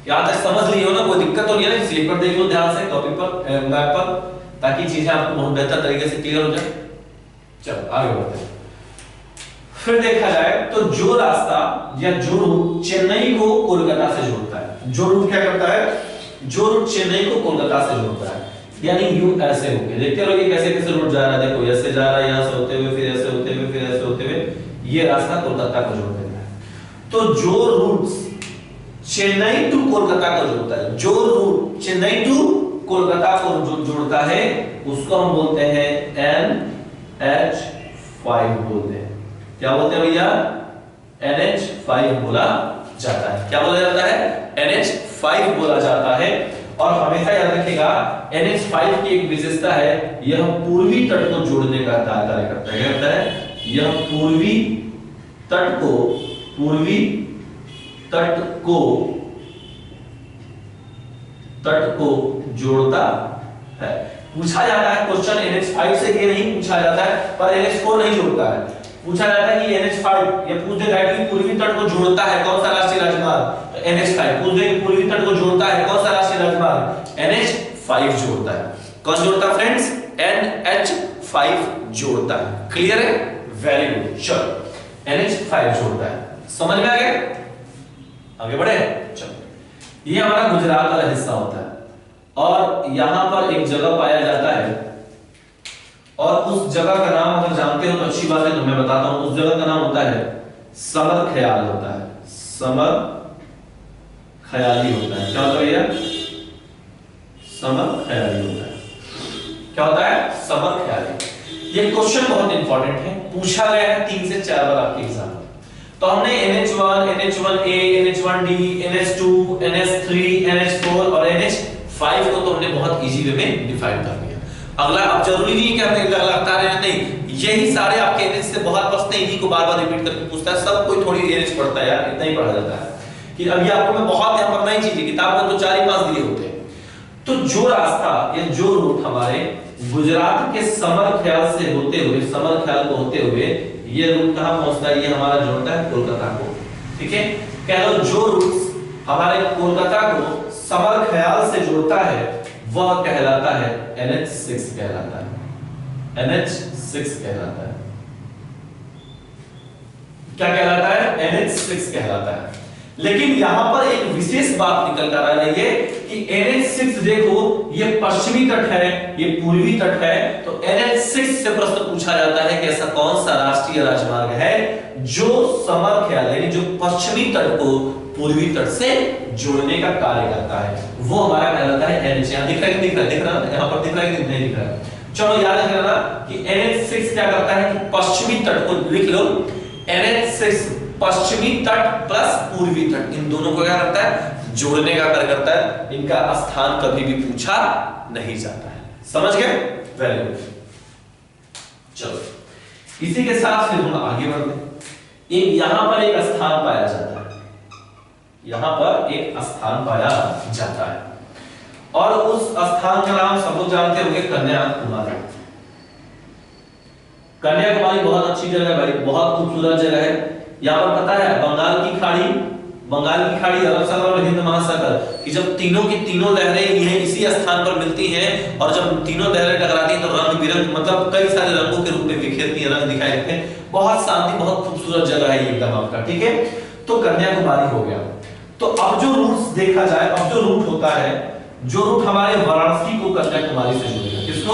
[SPEAKER 1] यहां तक समझ लिए हो ना? कोई दिक्कत तो नहीं है ना? स्लीपर देख लो ध्यान से टॉपिक पर, मैप पर, ताकि चीजें आपको बहुत बेहतर तरीके से क्लियर हो जाए। चलो आगे बढ़ते हैं। फिर देखा जाए तो जो रास्ता या जो रूट चेन्नई को कोलकाता से जोड़ता है, जो रूट क्या करता है? जो रूट चेन्नई को कोलकाता से जोड़ता है, यानी यू ऐसे होके देखते रहोगे कैसे कैसे रूट जा रहा है। देखो ऐसे जा रहा है, यहां से होते हुए, फिर ऐसे होते हुए, फिर ऐसे होते हुए, ये रास्ता कोलकाता को जोड़ देता है। तो जो रूट चेन्नई टू कोलकाता को जोड़ता है, जो रूट चेन्नई टू कोलकाता को जो जोड़ता है उसको हम बोलते हैं NH5 बोलते हैं। क्या बोलते हैं भैया? NH5 बोला जाता है। क्या बोला जाता है? NH5 बोला जाता है। और हमेशा याद रखिएगा NH5 की एक विशेषता है, यह पूर्वी तट को जोड़ने का कार्य करता है। क्या करता है? यह पूर्वी तट को जोड़ता है। पूछा जाता है क्वेश्चन NH5 से ये नहीं पूछा जाता है, पर NH4 नहीं जोड़ता है। पूछा जाता है कि NH5 ये पूछ देगा कि पूर्वी तट को जोड़ता है कौन सा राष्ट्रीय राजमार्ग? तो NH5 पूछ देगा कि पूर्वी तट को जोड़ता है कौन सा राष्ट्रीय राजमार्ग? NH5 जोड़ता है। कौन जोड़ता है फ्रेंड्स? NH5 जोड़ता है। क्लियर है? Very good. चलो NH5 जोड़ता है। समझ में आ गया? आगे बढ़े। चलो ये हमारा गुजरात वाला हिस्सा होता है और यहां पर एक जगह पाया जाता है और उस जगह का नाम अगर जानते हो तो अच्छी बात है, तो मैं बताता हूं। उस जगह का नाम होता है समर ख्याल होता है। समर ख्याली होता है। क्या होता है भैया? समर ख्याली होता है। क्या होता है? समर ख्याली। ये क्वेश्चन बहुत इंपॉर्टेंट है, पूछा गया है 3 से 4 बार आपके एग्जाम में। तो हमने NH1, NH1A, NH1D, NH2, NH3, NH4 और NH5 को तो हमने बहुत इजी वे में डिफाइन कर दिया। अगला अब जरूरी नहीं है कि हमने लगातार नहीं, यही सारे आपके NH से बहुत प्रश्न इन्हीं को बार-बार रिपीट करके पूछता है। सब कोई थोड़ी NH पढ़ता है यार, इतना ही पढ़ा जाता है कि अभी आपको मैं बहुत यहाँ पर नई चीज किताब में तो 4 ही 5 दिए होते हैं। तो जो रास्ता या जो रूट हमारे गुजरात के समर ख्याल से होते हुए, समर ख्याल को होते हुए ये रूट कहां पहुंचता है? ये हमारा जोड़ता है कोलकाता को। ठीक है, कह लो जो रूट हमारे कोलकाता को समर ख्याल से जोड़ता है वह कहलाता है NH6 कहलाता है। NH6 कहलाता है। क्या कहलाता है? NH6 कहलाता है। लेकिन यहां पर एक विशेष बात निकल कर आ रही है कि NH6 देखो ये पश्चिमी तट है, ये पूर्वी तट है, तो NH6 से प्रश्न पूछा जाता है कि ऐसा कौन सा राष्ट्रीय राजमार्ग है जो समर ख्याल यानी जो पश्चिमी तट को पूर्वी तट से जोड़ने का कार्य करता है, वो हमारा कहलाता है NH। यहां दिख रहा है? दिख रहा है? यहां पर दिख रहा है कि नहीं दिख रहा है? चलो याद रखना कि NH6 क्या करता है कि पश्चिमी तट को लिख लो। NH6 पश्चिमी तट प्लस पूर्वी तट इन दोनों को क्या करता है? जोड़ने का कार्य करता है। इनका स्थान कभी भी पूछा नहीं जाता है। समझ गए? Very good. चलो इसी के साथ फिर हम आगे बढ़ते हैं। यहां पर एक स्थान पाया जाता है, यहां पर एक स्थान पाया जाता है और उस स्थान का नाम सब लोग जानते होंगे, कन्याकुमारी। कन्याकुमारी बहुत अच्छी जगह है भाई, बहुत खूबसूरत जगह है। यहाँ पर पता है बंगाल की खाड़ी, अरब सागर और हिंद महासागर की जब तीनों की तीनों लहरें यहीं इसी स्थान पर मिलती हैं और जब तीनों लहरें टकराती हैं तो रंग बिरंग मतलब कई सारे रंगों के रूप में बिखेरती हैं, रंग दिखाई देते हैं। बहुत शांति, बहुत खूबसूरत जगह है ये एकदम आपका। ठीक है, तो कन्याकुमारी हो गया। तो अब जो रूट देखा जाए, अब जो रूट होता है, जो रूट हमारे वाराणसी को कन्याकुमारी से जोड़ेगा। किसको?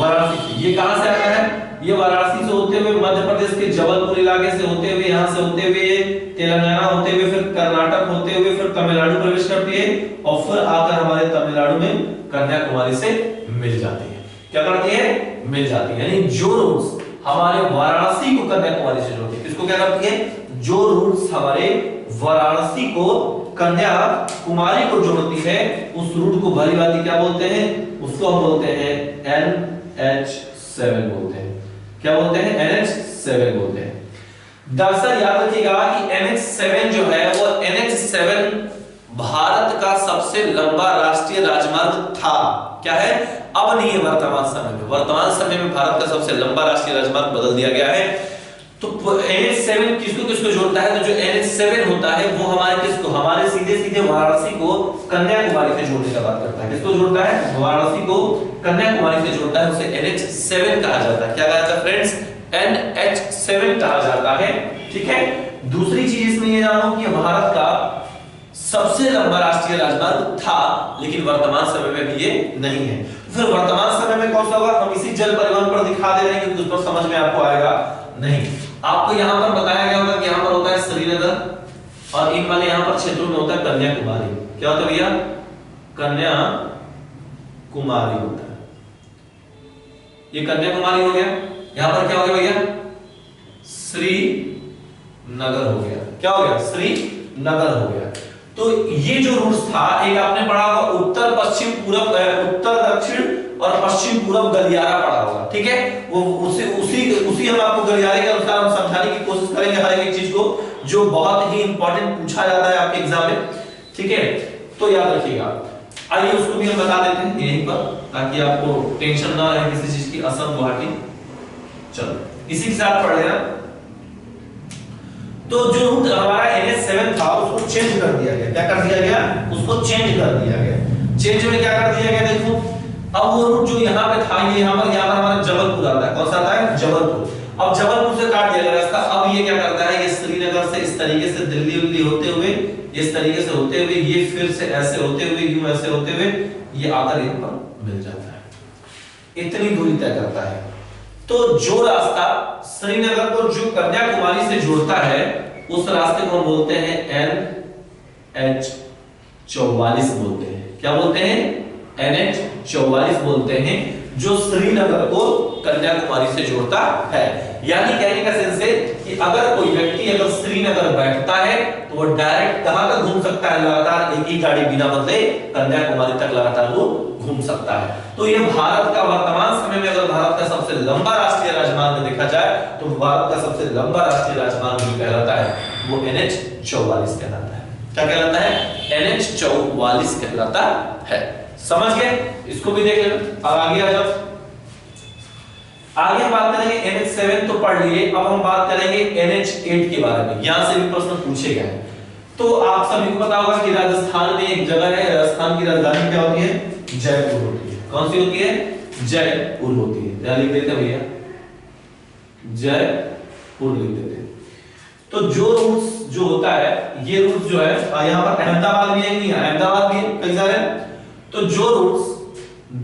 [SPEAKER 1] वाराणसी से। ये कहां से आता है? ये वाराणसी से होते हुए मध्य प्रदेश के जबलपुर इलाके से होते हुए, यहां से होते हुए तेलंगाना होते हुए, फिर कर्नाटक होते हुए, फिर तमिलनाडु प्रवेश करती है और फिर आकर हमारे तमिलनाडु में कन्याकुमारी से मिल जाती है। क्या करती है? मिल जाती है। यानी जो रूट्स हमारे वाराणसी को कन्याकुमारी से जोड़ती है, किसको क्या करती है? जो रूट्स हमारे वाराणसी को कन्याकुमारी को जोड़ती है उस रूट को भली भांति क्या बोलते हैं? उसको हम बोलते हैं NH7 बोलते हैं। क्या बोलते हैं? NH7 बोलते हैं। दरअसल याद रखिएगा कि NH7 जो है वो NH7 भारत का सबसे लंबा राष्ट्रीय राजमार्ग था। क्या है? अब नहीं है वर्तमान समय में। वर्तमान समय में भारत का सबसे लंबा राष्ट्रीय राजमार्ग बदल दिया गया है। तो NH7 किसको किसको जोड़ता है? तो जो NH7 होता है वो हमारे किसको? हमारे सीधे सीधे वाराणसी को कन्याकुमारी से जोड़ने का बात करता है। किसको जोड़ता है? वाराणसी को कन्याकुमारी से जोड़ता है, उसे NH7 कहा जाता है। क्या कहा जाता है फ्रेंड्स? NH7 कहा जाता है। ठीक है, दूसरी चीज इसमें ये जानो कि भारत का सबसे लंबा राष्ट्रीय राजमार्ग था, लेकिन वर्तमान समय में भी ये नहीं है। फिर वर्तमान समय में कौन सा होगा? हम इसी जल परिवहन पर दिखा दे रहे हैं क्योंकि उस पर समझ में आपको आएगा नहीं। आपको यहां पर बताया गया होगा कि यहां पर होता है श्रीनगर और इन वाले यहां पर क्षेत्रों में होता है कन्याकुमारी। क्या होता है भैया? कन्याकुमारी। कुमारी होता है। ये कन्याकुमारी हो गया। यहां पर क्या हो गया भैया? श्रीनगर हो गया। क्या हो गया? श्रीनगर हो गया। तो ये जो रूट्स था, एक आपने पढ़ा होगा उत्तर पश्चिम पूरब, उत्तर दक्षिण और पश्चिम पूरब गलियारा पढ़ा होगा, ठीक है? वो उसी हम आपको गलियारे के अनुसार हम समझाने की कोशिश करेंगे हर एक चीज को, जो बहुत ही इंपॉर्टेंट पूछा जाता है आपके एग्जाम में, ठीक है? तो याद रखिएगा। आइए उसको भी हम बता देते हैं यहीं पर, ताकि आपको टेंशन ना रहे किसी चीज की। असम, गुवाहाटी, चलो इसी के साथ पढ़ लेना। तो जो रूट हमारा NH7 था उसको चेंज कर दिया गया। क्या कर दिया गया? उसको चेंज कर दिया गया। चेंज में क्या कर दिया गया? देखो, अब वो रूट जो यहाँ पे था, ये यहाँ पर हमारा जबलपुर आता है। कौन सा आता है? जबलपुर। अब जबलपुर से काट दिया गया रास्ता। अब ये क्या करता है? ये श्रीनगर से इस तरीके से दिल्ली होते हुए, इस तरीके से होते हुए, ये फिर से ऐसे होते हुए, यूं ऐसे होते हुए, ये आकर यहाँ पर मिल जाता है। इतनी दूरी तय करता है। तो जो रास्ता श्रीनगर को जो कन्याकुमारी से जोड़ता है, उस रास्ते को हम बोलते हैं NH44 बोलते हैं। क्या बोलते हैं? NH44 बोलते हैं, जो श्रीनगर को कन्याकुमारी से जोड़ता है। यानी कहने का सेंस है कि अगर कोई व्यक्ति अगर श्रीनगर बैठता है तो वो डायरेक्ट कहां तक घूम सकता है? लगातार एक ही गाड़ी बिना बदले कन्याकुमारी तक लगातार वो घूम सकता है। तो ये भारत का वर्तमान समय में अगर भारत का सबसे लंबा राष्ट्रीय राजमार्ग देखा जाए तो भारत का सबसे लंबा राष्ट्रीय राजमार्ग जो कहलाता है वो NH44 कहलाता है। क्या कहलाता है? NH44 कहलाता है। समझ गए? इसको भी देख लेना। अब आगे आ जाओ। आगे हम बात करेंगे NH7 तो पढ़ लिए। अब हम बात करेंगे NH8 के बारे में। यहां से भी प्रश्न पूछे गए। तो आप सभी को पता होगा कि राजस्थान में एक जगह है, राजस्थान की राजधानी क्या होती है? जयपुर होती है। कौन सी होती है? जयपुर होती है। क्या लिख देते भैया? जयपुर लिख देते हैं। तो जो रूट्स जो होता है, ये रूट जो है, यहाँ पर अहमदाबाद भी है, नहीं अहमदाबाद भी है, कई सारे। तो जो रूट्स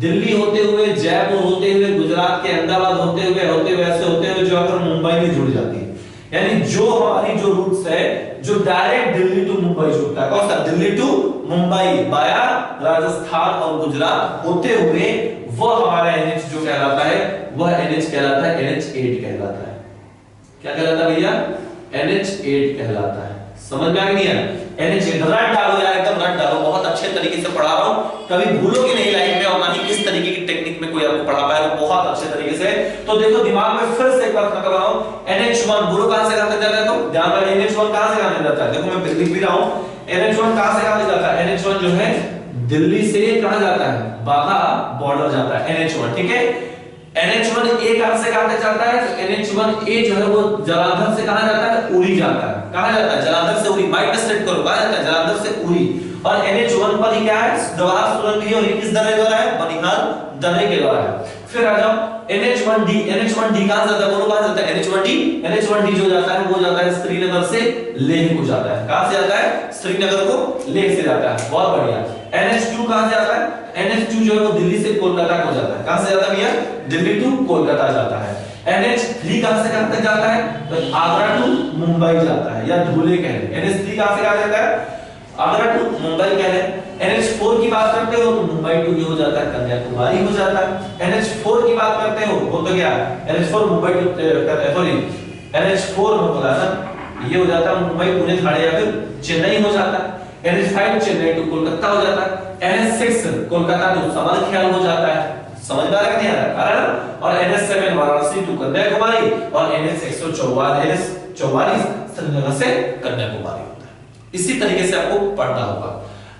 [SPEAKER 1] दिल्ली होते हुए, जयपुर होते हुए, गुजरात के अहमदाबाद होते हुए ऐसे होते हुए जो अगर मुंबई में जुड़ जाती है, यानी जो हमारी जो रूट्स है जो डायरेक्ट दिल्ली टू मुंबई जुड़ता है। कौन सा? दिल्ली टू मुंबई बाया राजस्थान और गुजरात होते हुए, वह हमारा NH जो कहलाता है वह NH कहलाता है, NH8 कहलाता है। क्या कहलाता है भैया? NH8 कहलाता है। समझ में आ गया? NH8 रट डालो यार, एकदम रट डालो। बहुत अच्छे तरीके से पढ़ा रहा हूं, कभी भूलोगे नहीं लाइफ में, और ना ही इस तरीके की टेक्निक में कोई आपको पढ़ा पाएगा बहुत अच्छे तरीके से। तो देखो दिमाग में फिर से एक बार खत्म कर रहा हूं। NH1 बोलो कहां से कहां तक जाता है? तो ध्यान रखो NH1 कहां से कहां तक जाता है। देखो मैं लिख भी रहा हूं, NH1 कहां से कहां तक जाता है? NH1 जो है दिल्ली से कहां जाता है? बाघा बॉर्डर जाता है NH1, ठीक है? NH1A कहां से कहां तक जाता है? तो NH1A जो है वो जलंधर से कहां जाता है? उरी जाता है। कहां जाता है? जलंधर से उरी। माइंड सेट करो, कहां जाता है? जलंधर से उरी। और NH1 पर ही क्या है? दोबारा सुरंग और किस दर्रे द्वारा है? बनिहाल दर्रे के द्वारा है। फिर आ जाओ NH1D। NH1D कहां जाता है? बोलो कहां जाता है? NH1D जो जाता है वो जाता है श्रीनगर से लेह को जाता है। कहां से जाता है? श्रीनगर को लेह से जाता है। बहुत बढ़िया। NH2 कहां से आता है? NH2 जो है वो दिल्ली से कोलकाता को जाता है। कहां से जाता है भैया? दिल्ली टू कोलकाता जाता है। NH3 कहां से कहां तक जाता है? तो आगरा टू मुंबई जाता है, या धुले कह लें। NH3 कहां से कहां जाता है? आगरा टू मुंबई कह लें। NH4 की बात करते हो तो मुंबई टू ये हो जाता है कन्याकुमारी हो जाता है। NH4 की बात करते हो वो तो क्या है? NH4 Mumbai to sorry NH4 में बोला ना, ये हो जाता है मुंबई पुणे ठाणे या फिर चेन्नई हो जाता है। NH5 चेन्नई टू कोलकाता हो जाता है। NH6 कोलकाता टू समरख्याल हो जाता है। समझ में आ रहा है कि नहीं आ रहा है? और NH7 वाराणसी टू कन्याकुमारी और NH144 श्रीनगर से कन्याकुमारी होता है। इसी तरीके से आपको पढ़ना होगा।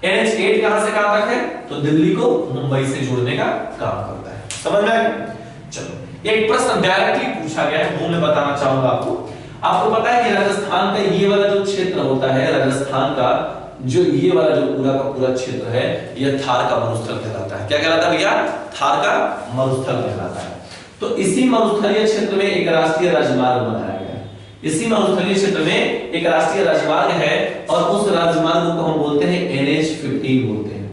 [SPEAKER 1] NH8 कहां से कहां तक है? तो दिल्ली को मुंबई से जोड़ने का काम करता है। समझ में आया? चलो एक प्रश्न डायरेक्टली पूछा गया है, वो मैं बताना चाहूंगा आपको। आपको पता है कि राजस्थान का ये वाला जो क्षेत्र होता है, राजस्थान का जो ये वाला जो पूरा का पूरा क्षेत्र है, यह थार का मरुस्थल कहलाता है। क्या कहलाता है भैया? थार का मरुस्थल कहलाता है। तो इसी मरुस्थलीय क्षेत्र में एक राष्ट्रीय राजमार्ग बनाया गया है। इसी मरुस्थलीय क्षेत्र में एक राष्ट्रीय राजमार्ग है और उस राजमार्ग को हम बोलते हैं NH15 बोलते हैं।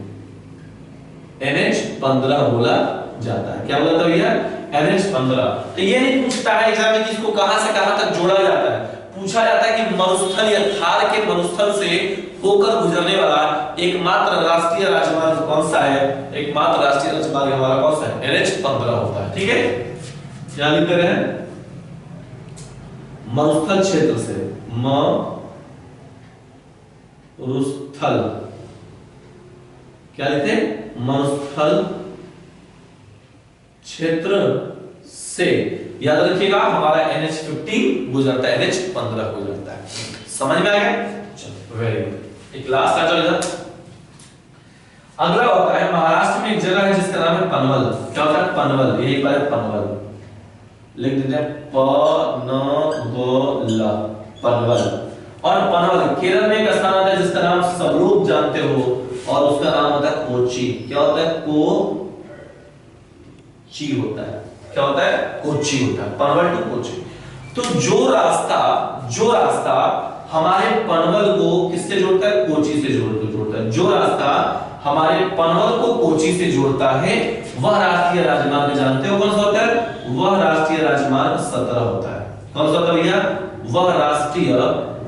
[SPEAKER 1] NH15 बोला जाता है। क्या बोला था भैया? NH15। तो ये नहीं पूछता है एग्जाम में कि इसको कहां से कहां तक जोड़ा जाता है, पूछा जाता है कि मरुस्थल या थार के मरुस्थल से होकर गुजरने वाला एकमात्र राष्ट्रीय राजमार्ग कौन सा है? एकमात्र राष्ट्रीय राजमार्ग हमारा कौन सा है? NH-15 होता है। ठीक है, क्या लिख रहे हैं? मरुस्थल क्षेत्र से, मरुस्थल, क्या लिखते हैं? मरुस्थल क्षेत्र से, याद रखिएगा हमारा NH-15 गुजरता है, NH-15 गुजरता है। समझ में आ गया? चलो वेरी गुड। एक लास्ट आ जाओ इधर। अगला होता है महाराष्ट्र में एक जगह है जिसका नाम है पनवल। क्या होता है? पनवल। ये एक बार पनवल लिख देते हैं, पनवल। और पनवल केरल में एक स्थान आता है जिसका नाम सब लोग जानते हो, और उसका नाम होता है कोची। क्या होता है? कोची होता है। क्या होता है? कोची होता है। पनवल टू कोची। तो जो रास्ता हमारे पनवल को किससे जोड़ता है? कोची से जोड़ता है। जो रास्ता हमारे पनवल को कोची से जोड़ता है वह राष्ट्रीय राजमार्ग जानते हो कौन सा होता है? वह राष्ट्रीय राजमार्ग 17 होता है। कौन सा होता है भैया? वह राष्ट्रीय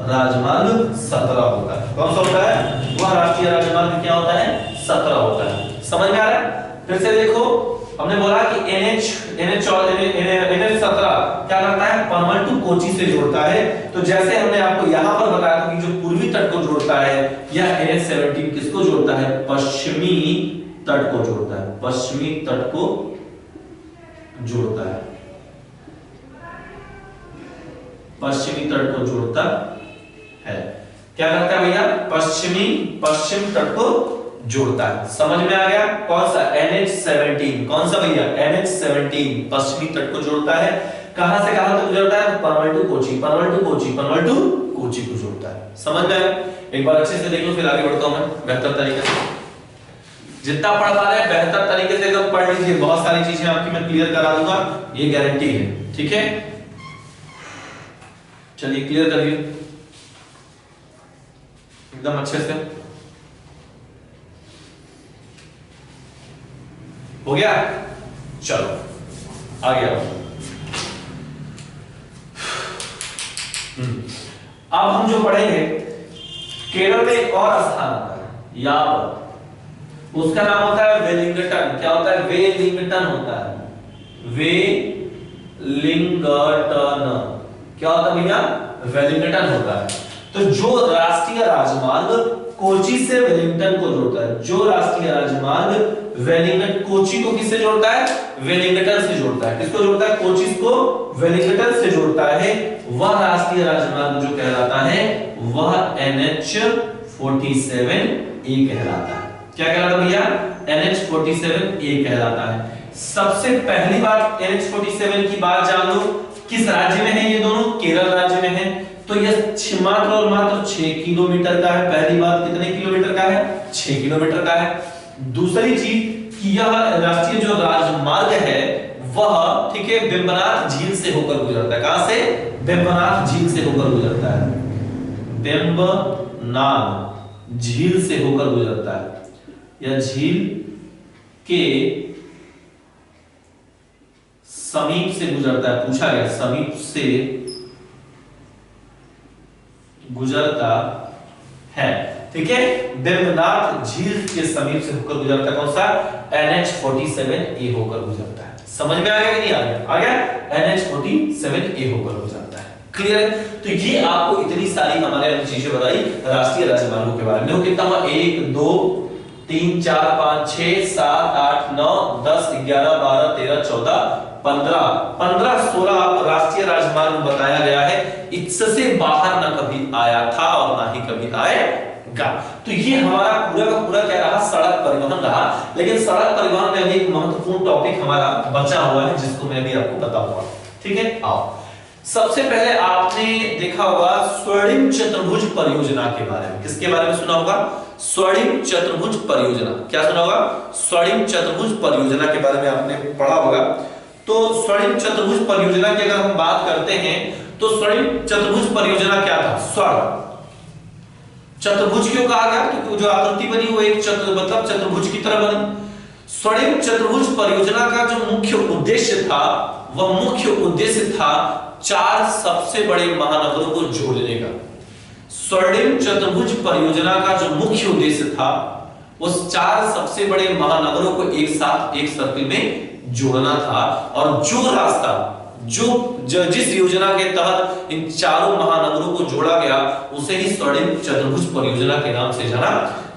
[SPEAKER 1] राजमार्ग 17 होता है। कौन सा होता है? वह राष्ट्रीय राजमार्ग क्या होता है? 17 होता है। समझ में आ रहा है? फिर से देखो, हमने बोला कि NH-17 क्या करता है? पनवल टू कोची से जोड़ता है। तो जैसे हमने आपको यहां पर बताया था कि जो पूर्वी तट को जोड़ता है, यह NH-17 किसको जोड़ता है? पश्चिमी तट को जोड़ता है। पश्चिमी तट को जोड़ता है। पश्चिमी तट को जोड़ता है। क्या करता है भैया? पश्चिम तट को जोड़ता है। समझ में आ गया? कौन सा? NH-17। कौन सा भैया? NH-17 पश्चिमी तट को जोड़ता है। कहां से कहां तक जोड़ता है? पनवल टू कोची को जोड़ता है। समझ में आया? एक बार अच्छे से देख लो, फिर आगे बढ़ता हूं मैं बेहतर तरीके से। जितना पढ़ पा रहे हैं बेहतर तरीके से एकदम पढ़ लीजिए। बहुत सारी चीजें आपकी मैं क्लियर करा दूंगा, ये गारंटी है। ठीक है, चलिए क्लियर करिए एकदम अच्छे से। हो गया? चलो आगे आओ। अब हम जो पढ़ेंगे, केरल में एक और स्थान आता है यहां पर, उसका नाम होता है वेलिंगटन। क्या होता है? वेलिंगटन होता है। वेलिंगटन क्या होता है भैया? वेलिंगटन होता है। तो जो राष्ट्रीय राजमार्ग कोची से वेलिंगटन को जोड़ता है, जो राष्ट्रीय राजमार्ग वेलिंगटन कोची को किससे जोड़ता है? वेलिंगटन से जोड़ता है। किसको जोड़ता है? कोची को वेलिंगटन से जोड़ता है। वह राष्ट्रीय राजमार्ग जो कहलाता है वह NH-47A कहलाता है। क्या कहलाता है भैया? NH-47A कहलाता है। सबसे पहली बात NH-47 की बात जान लो, किस राज्य में है ये दोनों? केरल राज्य में है। तो यह मात्र और मात्र 6 किलोमीटर का है। पहली बात, कितने किलोमीटर का है? 6 किलोमीटर का है। दूसरी चीज कि यह राष्ट्रीय जो राजमार्ग है वह, ठीक है, बेम्बनाथ झील से होकर गुजरता है। कहां से? बेम्बनाथ झील से होकर गुजरता है। बेम्बनाथ झील से होकर गुजरता है। यह झील के समीप से गुजरता है। पूछा गया समीप से गुजरता है। ठीक है, बेम्बनाथ झील के समीप से होकर गुजरता है। कौन सा? NH-47A होकर गुजरता है। समझ में आ गया कि नहीं आ गया? आ गया? NH-47A होकर गुजरता है। क्लियर है? तो ये आपको इतनी सारी हमारे चीजें बताई राष्ट्रीय राजमार्गों के बारे में। देखो कितना हुआ? 1 2 3 4 5 6 7 8 9 10 11 12 13 14 15 16 राष्ट्रीय राजमार्ग बताया गया है। इससे बाहर ना कभी आया था और ना ही कभी आएगा। तो ये हमारा पूरा का पूरा क्या रहा? सड़क परिवहन रहा। लेकिन सड़क परिवहन में अभी एक महत्वपूर्ण टॉपिक हमारा बचा हुआ है जिसको मैं भी आपको बताऊंगा। ठीक है, आओ। सबसे पहले आपने देखा होगा स्वर्णिम चतुर्भुज परियोजना के बारे में। किसके बारे में सुना होगा? स्वर्णिम चतुर्भुज परियोजना। क्या सुना होगा? स्वर्णिम चतुर्भुज परियोजना के बारे में आपने पढ़ा होगा। तो स्वर्णिम चतुर्भुज परियोजना की अगर हम बात करते हैं तो स्वर्णिम चतुर्भुज परियोजना क्या था? स्वर्ण चतुर्भुज क्यों कहा गया? क्योंकि जो आकृति बनी वो एक चतुर्भुज की तरह बनी। स्वर्णिम चतुर्भुज परियोजना का जो मुख्य उद्देश्य था चार सबसे बड़े महानगरों को जोड़ने का। स्वर्णिम चतुर्भुज परियोजना का जो मुख्य उद्देश्य था उस चार सबसे बड़े महानगरों को एक साथ एक सर्किल में जोड़ना था, और जो रास्ता जिस योजना के तहत इन चारों महानगरों को जोड़ा गया उसे ही स्वर्णिम चतुर्भुज परियोजना के नाम से जाना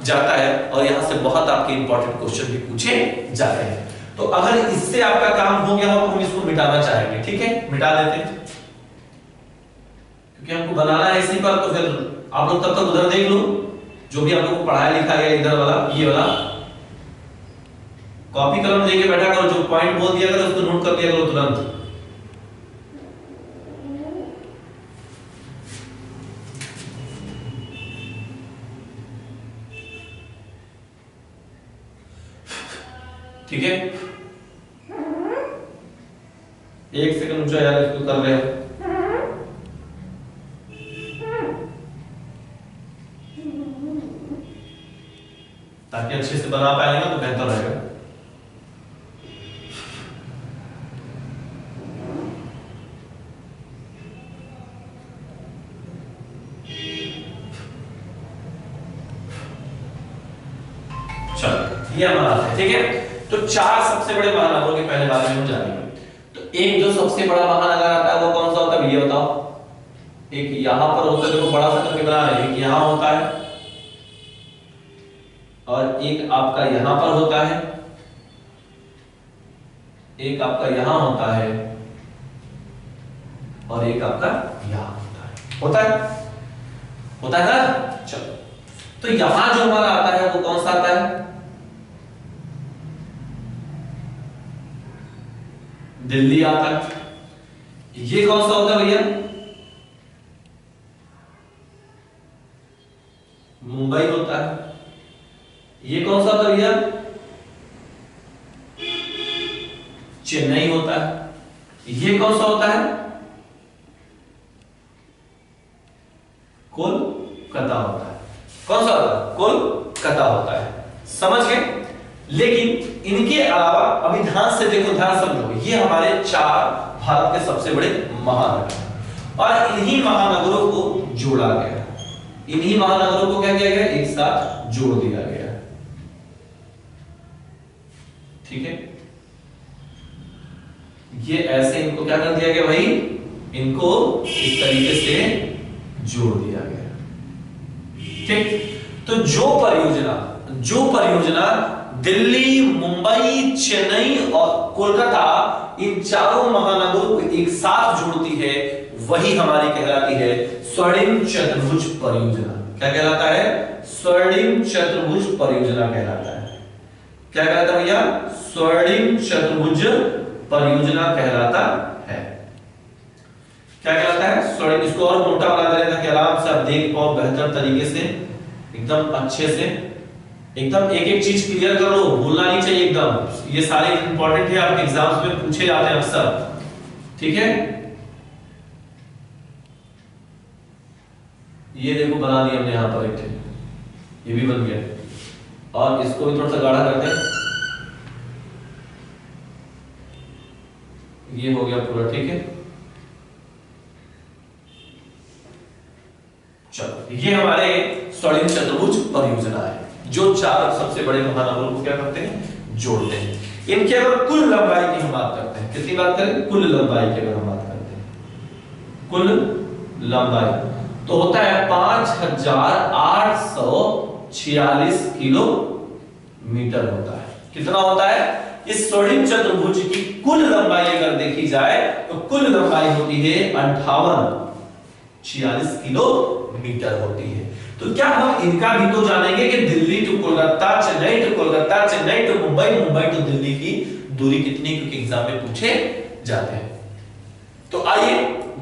[SPEAKER 1] जाता है। और यहां से बहुत आपके इंपॉर्टेंट क्वेश्चन भी पूछे जाते हैं। तो अगर इससे आपका काम हो गया हो तो हम इसको मिटाना चाहेंगे, ठीक है, मिटा देते हैं, क्योंकि हमको बनाना है इसी पर। तो फिर आप लोग तब तक उधर देख लो जो भी आप लोग को पढ़ाया लिखा गया, इधर वाला ये वाला कॉपी कलम लेके बैठा करो, जो पॉइंट बोल दिया करो उसको नोट कर लिया करो तुरंत। ठीक है, एक सेकंड ऊंचा यार, इसको कर रहे हैं। ताकि अच्छे से बना पाएंगे ना तो बेहतर रहेगा। चलो ये हमारा है, ठीक है। तो चार सबसे बड़े महानगरों के पहले बारे में हम जानेंगे। तो एक जो सबसे बड़ा महानगर आता है वो कौन सा होता है ये बताओ। एक यहां पर होता है, देखो बड़ा सा करके बना रहे हैं, एक यहां होता है और एक आपका यहां पर होता है, एक आपका यहां होता है और एक आपका यहां होता है ना। चलो, तो यहां जो हमारा आता है वो कौन सा आता है, दिल्ली आता है। ये कौन सा होता है भैया, मुंबई होता है। ये कौन सा होता है भैया, चेन्नई होता है। ये कौन सा होता है, कोलकाता होता है। कौन सा होता है, कोलकाता होता है। समझ गए। लेकिन इनके अलावा अभी ध्यान से देखो, ध्यान समझो, ये हमारे चार भारत के सबसे बड़े महानगर और इन्हीं महानगरों को जोड़ा गया, इन्हीं महानगरों को क्या किया गया, एक साथ जोड़ दिया गया, ठीक है। ये ऐसे इनको क्या कर दिया गया भाई, इनको इस तरीके से जोड़ दिया गया, ठीक। तो जो परियोजना दिल्ली, मुंबई, चेन्नई और कोलकाता, इन चारों महानगरों को एक साथ जोड़ती है, वही हमारी कहलाती है स्वर्णिम चतुर्भुज परियोजना। क्या कहलाता है, स्वर्णिम चतुर्भुज परियोजना कहलाता है। क्या कहलाता है भैया, स्वर्णिम चतुर्भुज परियोजना कहलाता है। क्या कहलाता है, स्वर्णिम। इसको और मोटा बना देना ताकि आराम से आप देख पाओ बेहतर तरीके से, एकदम अच्छे से, एकदम एक एक चीज क्लियर कर लो, भूलना नहीं चाहिए एकदम। ये सारे इंपॉर्टेंट है, आपके एग्जाम्स में पूछे जाते हैं अक्सर, ठीक है। ये देखो बना दिया हमने यहां पर एक, ये भी बन गया, और इसको भी थोड़ा सा गाढ़ा करते हैं, ये हो गया पूरा, ठीक है। चलो, ये हमारे स्वर्णिम चतुर्भुज परियोजना है जो चार सबसे बड़े महानगरों को क्या करते हैं, जोड़ते हैं। इनकी अगर कुल लंबाई की हम बात करते हैं, कितनी बात करें, कुल लंबाई की अगर हम बात करते हैं, कुल लंबाई तो होता है 5846 किलोमीटर होता है। कितना होता है, इस स्वर्णिम चतुर्भुज की कुल लंबाई अगर देखी जाए तो कुल लंबाई होती है 5846 किलोमीटर होती है। तो क्या हम इनका भी तो जानेंगे कि Delhi to Kolkata, Chennai to Kolkata, Chennai to Mumbai, Mumbai to Delhi की दूरी कितनी, क्योंकि एग्जाम में पूछे जाते हैं। तो आइए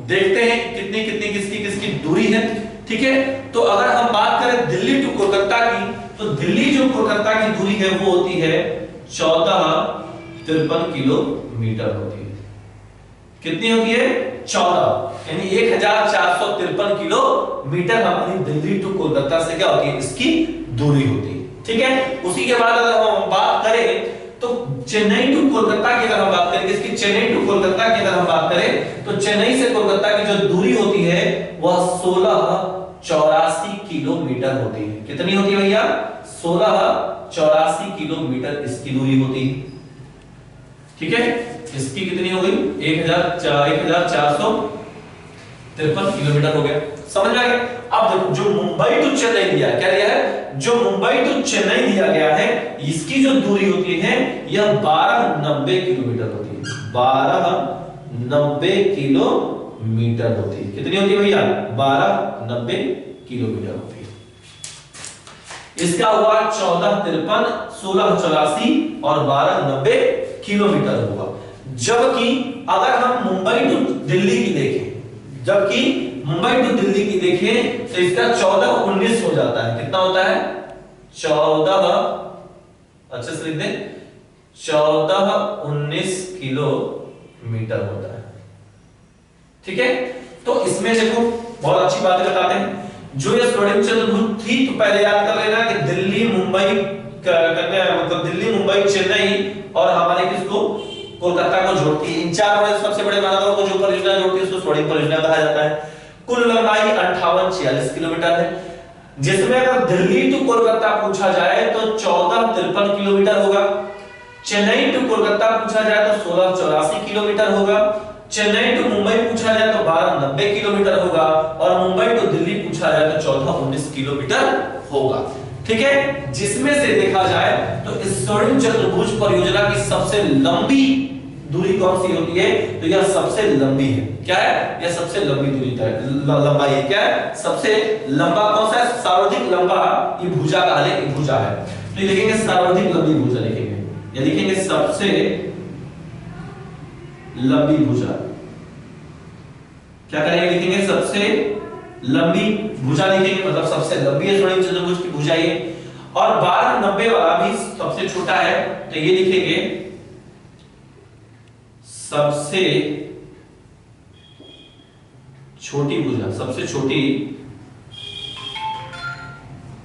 [SPEAKER 1] देखते हैं कितनी कितनी किसकी किसकी दूरी है, ठीक है। तो अगर हम बात करें दिल्ली टू कोलकाता की, तो दिल्ली जो कोलकाता की दूरी है वो होती है 1453 किलोमीटर होती है। कितनी होती है, 14, यानी 1453 किलोमीटर हमारी दिल्ली टू कोलकाता से क्या होती है, इसकी दूरी होती है, ठीक है। उसी के बाद अगर हम बात करें तो चेन्नई टू कोलकाता की अगर हम बात करें, इसकी चेन्नई टू कोलकाता की अगर हम बात करें तो चेन्नई से कोलकाता की जो दूरी होती है वह 1684 किलोमीटर होती है। कितनी होती है भैया? 1684 किलोमीटर इसकी दूरी होती है। ठीक है, इसकी कितनी हो गई? 1453 किलोमीटर हो गया। समझ में आ गया? अब देखो जो मुंबई टू चेन्नई दिया, क्या दिया है? जो मुंबई टू चेन्नई दिया गया है, इसकी जो दूरी होती है यह 1290 किलोमीटर होती है। 1290 किलोमीटर होती है। कितनी होती है भैया? 1290 किलोमीटर होती है। इसका हुआ 1453, 1684 और 1290 किलोमीटर हुआ। जबकि अगर हम मुंबई टू दिल्ली की देखें, जबकि मुंबई टू दिल्ली की देखें तो इसका 1419 हो जाता है। कितना होता है? 14, अच्छे से लिख दें, 1419 किलोमीटर होता है। ठीक है, तो इसमें देखो बहुत अच्छी बात बताते हैं। जो ये स्वर्णिम चतुर्भुज थी, तो पहले याद कर लेना कि दिल्ली मुंबई करने, मतलब दिल्ली मुंबई चेन्नई और हमारे किसको, कोलकाता को जोड़ती है। इन चार बड़े सबसे बड़े महानगरों को जो परियोजना जोड़ती है उसको स्वर्णिम परियोजना कहा जाता है। कुल लंबाई 5846 किलोमीटर है, जिसमें अगर दिल्ली टू कोलकाता पूछा जाए तो 1453 किलोमीटर होगा। चेन्नई टू कोलकाता पूछा जाए तो 1684 किलोमीटर होगा। चेन्नई टू मुंबई पूछा जाए तो 1290 किलोमीटर होगा। और मुंबई टू दिल्ली पूछा जाए तो 1419 किलोमीटर होगा। ठीक है, जिसमें से देखा जाए तो इस स्वर्णिम चतुर्भुज परियोजना की सबसे लंबी दूरी कौन सी होती है? तो यह सबसे लंबी है। क्या है? यह सबसे लंबी दूरी लंबाई है। क्या है? सबसे लंबा कौन सा है? सर्वाधिक लंबा ये भुजा का है, ये भुजा है। तो ये लिखेंगे सर्वाधिक लंबी भुजा लिखेंगे, या लिखेंगे सबसे लंबी भुजा। क्या करेंगे? लिखेंगे सबसे लंबी भुजा लिखेंगे, मतलब सबसे लंबी है स्वर्णिम चतुर्भुज की भुजा ये। और 1290 वाला भी सबसे छोटा है, तो ये लिखेंगे सबसे छोटी भुजा, सबसे छोटी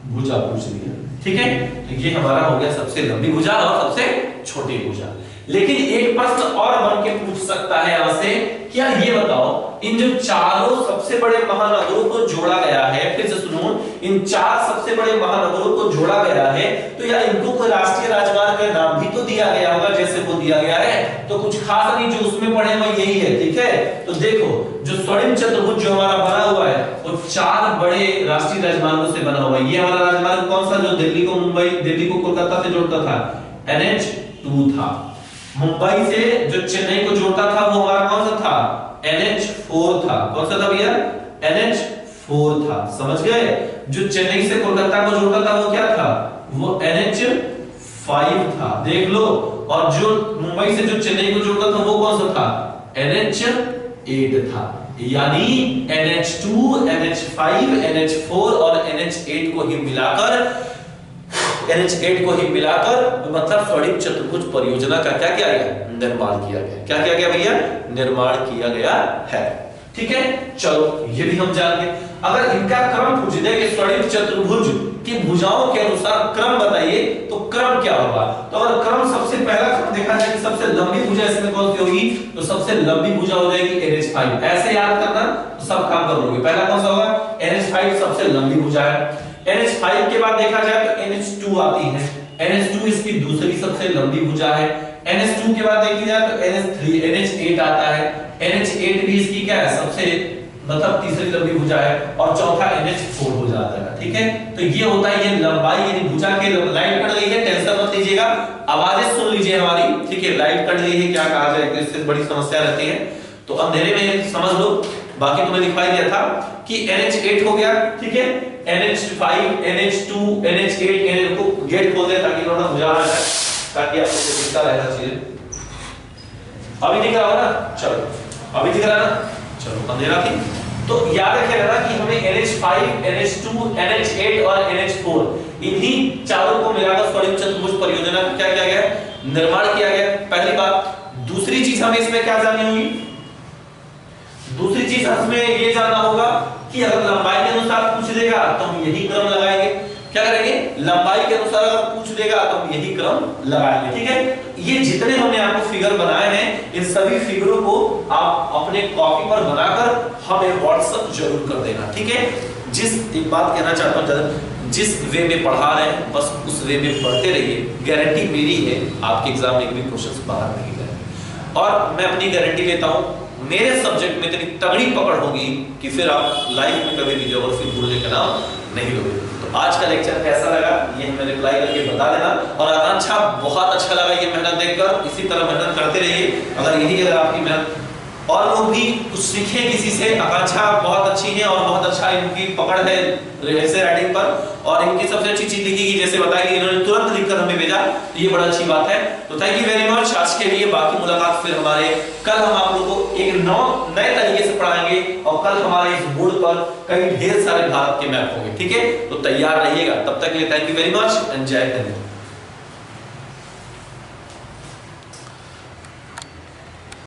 [SPEAKER 1] भुजा पूछ लिया। ठीक है, तो ये हमारा हो गया सबसे लंबी भुजा और सबसे छोटी भुजा। लेकिन एक प्रश्न और बन के पूछ सकता है यहां से, क्या ये बताओ इन जो चारों सबसे बड़े महानगरों को जोड़ा गया है, फिर से सुनो, इन चार सबसे बड़े महानगरों को जोड़ा गया है, तो या इनको कोई राष्ट्रीय राजमार्ग का नाम भी तो दिया गया होगा जैसे वो दिया गया है? तो कुछ खास नहीं, जो उसमें पढ़े हुए यही है। ठीक है, तो देखो जो स्वर्णिम चतुर्भुज जो हमारा बना हुआ है वो चार बड़े राष्ट्रीय राजमार्गों से बना हुआ है। ये हमारा राजमार्ग कौन सा, जो दिल्ली को मुंबई, दिल्ली को कोलकाता से जोड़ता था? NH2 था। मुंबई से जो चेन्नई को जोड़ता था वो हमारा कौन सा था? NH4 था। कौन सा था भैया? NH4 था। समझ गए? जो चेन्नई से कोलकाता को जोड़ता था वो क्या था? वो NH5 था। देख लो। और जो मुंबई से जो चेन्नई को जोड़ता था वो कौन सा था? NH8 था। यानी NH2, NH5, NH4 और NH8 को ही मिलाकर मतलब स्वर्णिम चतुर्भुज परियोजना का क्या किया गया? निर्माण किया गया। क्या किया गया भैया? निर्माण किया गया है। ठीक है, चलो ये भी हम जान गए। अगर इनका क्रम पूछ दे कि स्वर्णिम चतुर्भुज की भुजाओं के अनुसार क्रम बताइए, तो क्रम क्या होगा? तो अगर क्रम सबसे पहला क्रम देखा जाए कि सबसे लंबी भुजा इसमें कौन सी होगी, तो सबसे लंबी भुजा हो जाएगी NH5। ऐसे याद करना तो सब काम कर लोगे। पहला कौन सा होगा? NH5 सबसे लंबी भुजा है। NH5 के बाद देखा जाए तो NH2 आती है। NH2 इसकी दूसरी सबसे लंबी भुजा है। NH2 के बाद देखी जाए तो NH3, NH8 आता है। NH8 भी इसकी क्या है? सबसे मतलब तीसरी लंबी भुजा है। और चौथा NH4 हो जाता है। ठीक है, तो ये होता है ये लंबाई, यानी भुजा के लाइट कट गई है, टेंशन मत लीजिएगा, आवाजें सुन लीजिए हमारी। ठीक है, लाइट कट गई है, क्या कहा जाए, इससे बड़ी समस्या रहती है, तो अंधेरे में समझ लो। बाकी तुम्हें दिखाई दिया था कि NH8 हो गया। ठीक है, NH5, NH2, NH8, NH को गेट खोल दे ताकि थोड़ा बुझा आ जाए, ताकि आपको दिखता रहेगा चीजें। अभी दिख रहा होगा ना? चलो अभी दिख रहा है ना? चलो अंधेरा थी तो याद रखिएगा कि हमें NH5, NH2, NH8 और NH4 इन्हीं चारों को मिलाकर स्वर्णिम चतुर्भुज परियोजना का क्या किया गया? निर्माण किया गया। पहली बात। दूसरी चीज हमें इसमें क्या जाननी होगी? दूसरी चीज हमें ये जानना होगा कि अगर लंबाई के अनुसार पूछ देगा तो हम यही क्रम लगाएंगे। क्या करेंगे? लंबाई के अनुसार अगर पूछ लेगा तो हम यही क्रम लगाएंगे, ठीक है। ये जितने हमने आपको फिगर बनाए हैं इन सभी फिगरों को आप अपने कॉपी पर बनाकर हमें व्हाट्सएप जरूर कर देना, ठीक है। एक बात कहना चाहता हूं, जिस वे में पढ़ा रहे हैं बस उस वे में पढ़ते रहिए, गारंटी मेरी है आपके एग्जाम में एक भी क्वेश्चन बाहर नहीं जाएंगे। और मैं अपनी गारंटी लेता हूं मेरे सब्जेक्ट में इतनी तगड़ी पकड़ होगी कि फिर आप लाइफ में कभी भी ज्योग्राफी भूलने का नाम नहीं लोगे। तो आज का लेक्चर कैसा लगा ये हमें रिप्लाई करके बता देना। और आकांक्षा बहुत अच्छा लगा ये मेहनत देखकर, इसी तरह मेहनत करते रहिए। अगर आपकी मेहनत और लोग भी कुछ सीखे किसी से, आकांक्षा बहुत अच्छी है और बहुत अच्छा इनकी पकड़ है ऐसे राइटिंग पर, और इनकी सबसे अच्छी चीज लिखी कि जैसे बताया कि इन्होंने तुरंत लिखकर हमें भेजा, तो ये बड़ा अच्छी बात है। तो थैंक यू वेरी मच आज के लिए। बाकी मुलाकात फिर हमारे कल, हम आप लोगों को एक नए तरीके से पढ़ाएंगे और कल हमारे इस बोर्ड पर कई ढेर सारे भारत के मैप होंगे, ठीक है। तो तैयार रहिएगा, तब तक के लिए thank you very much and जय हिंद।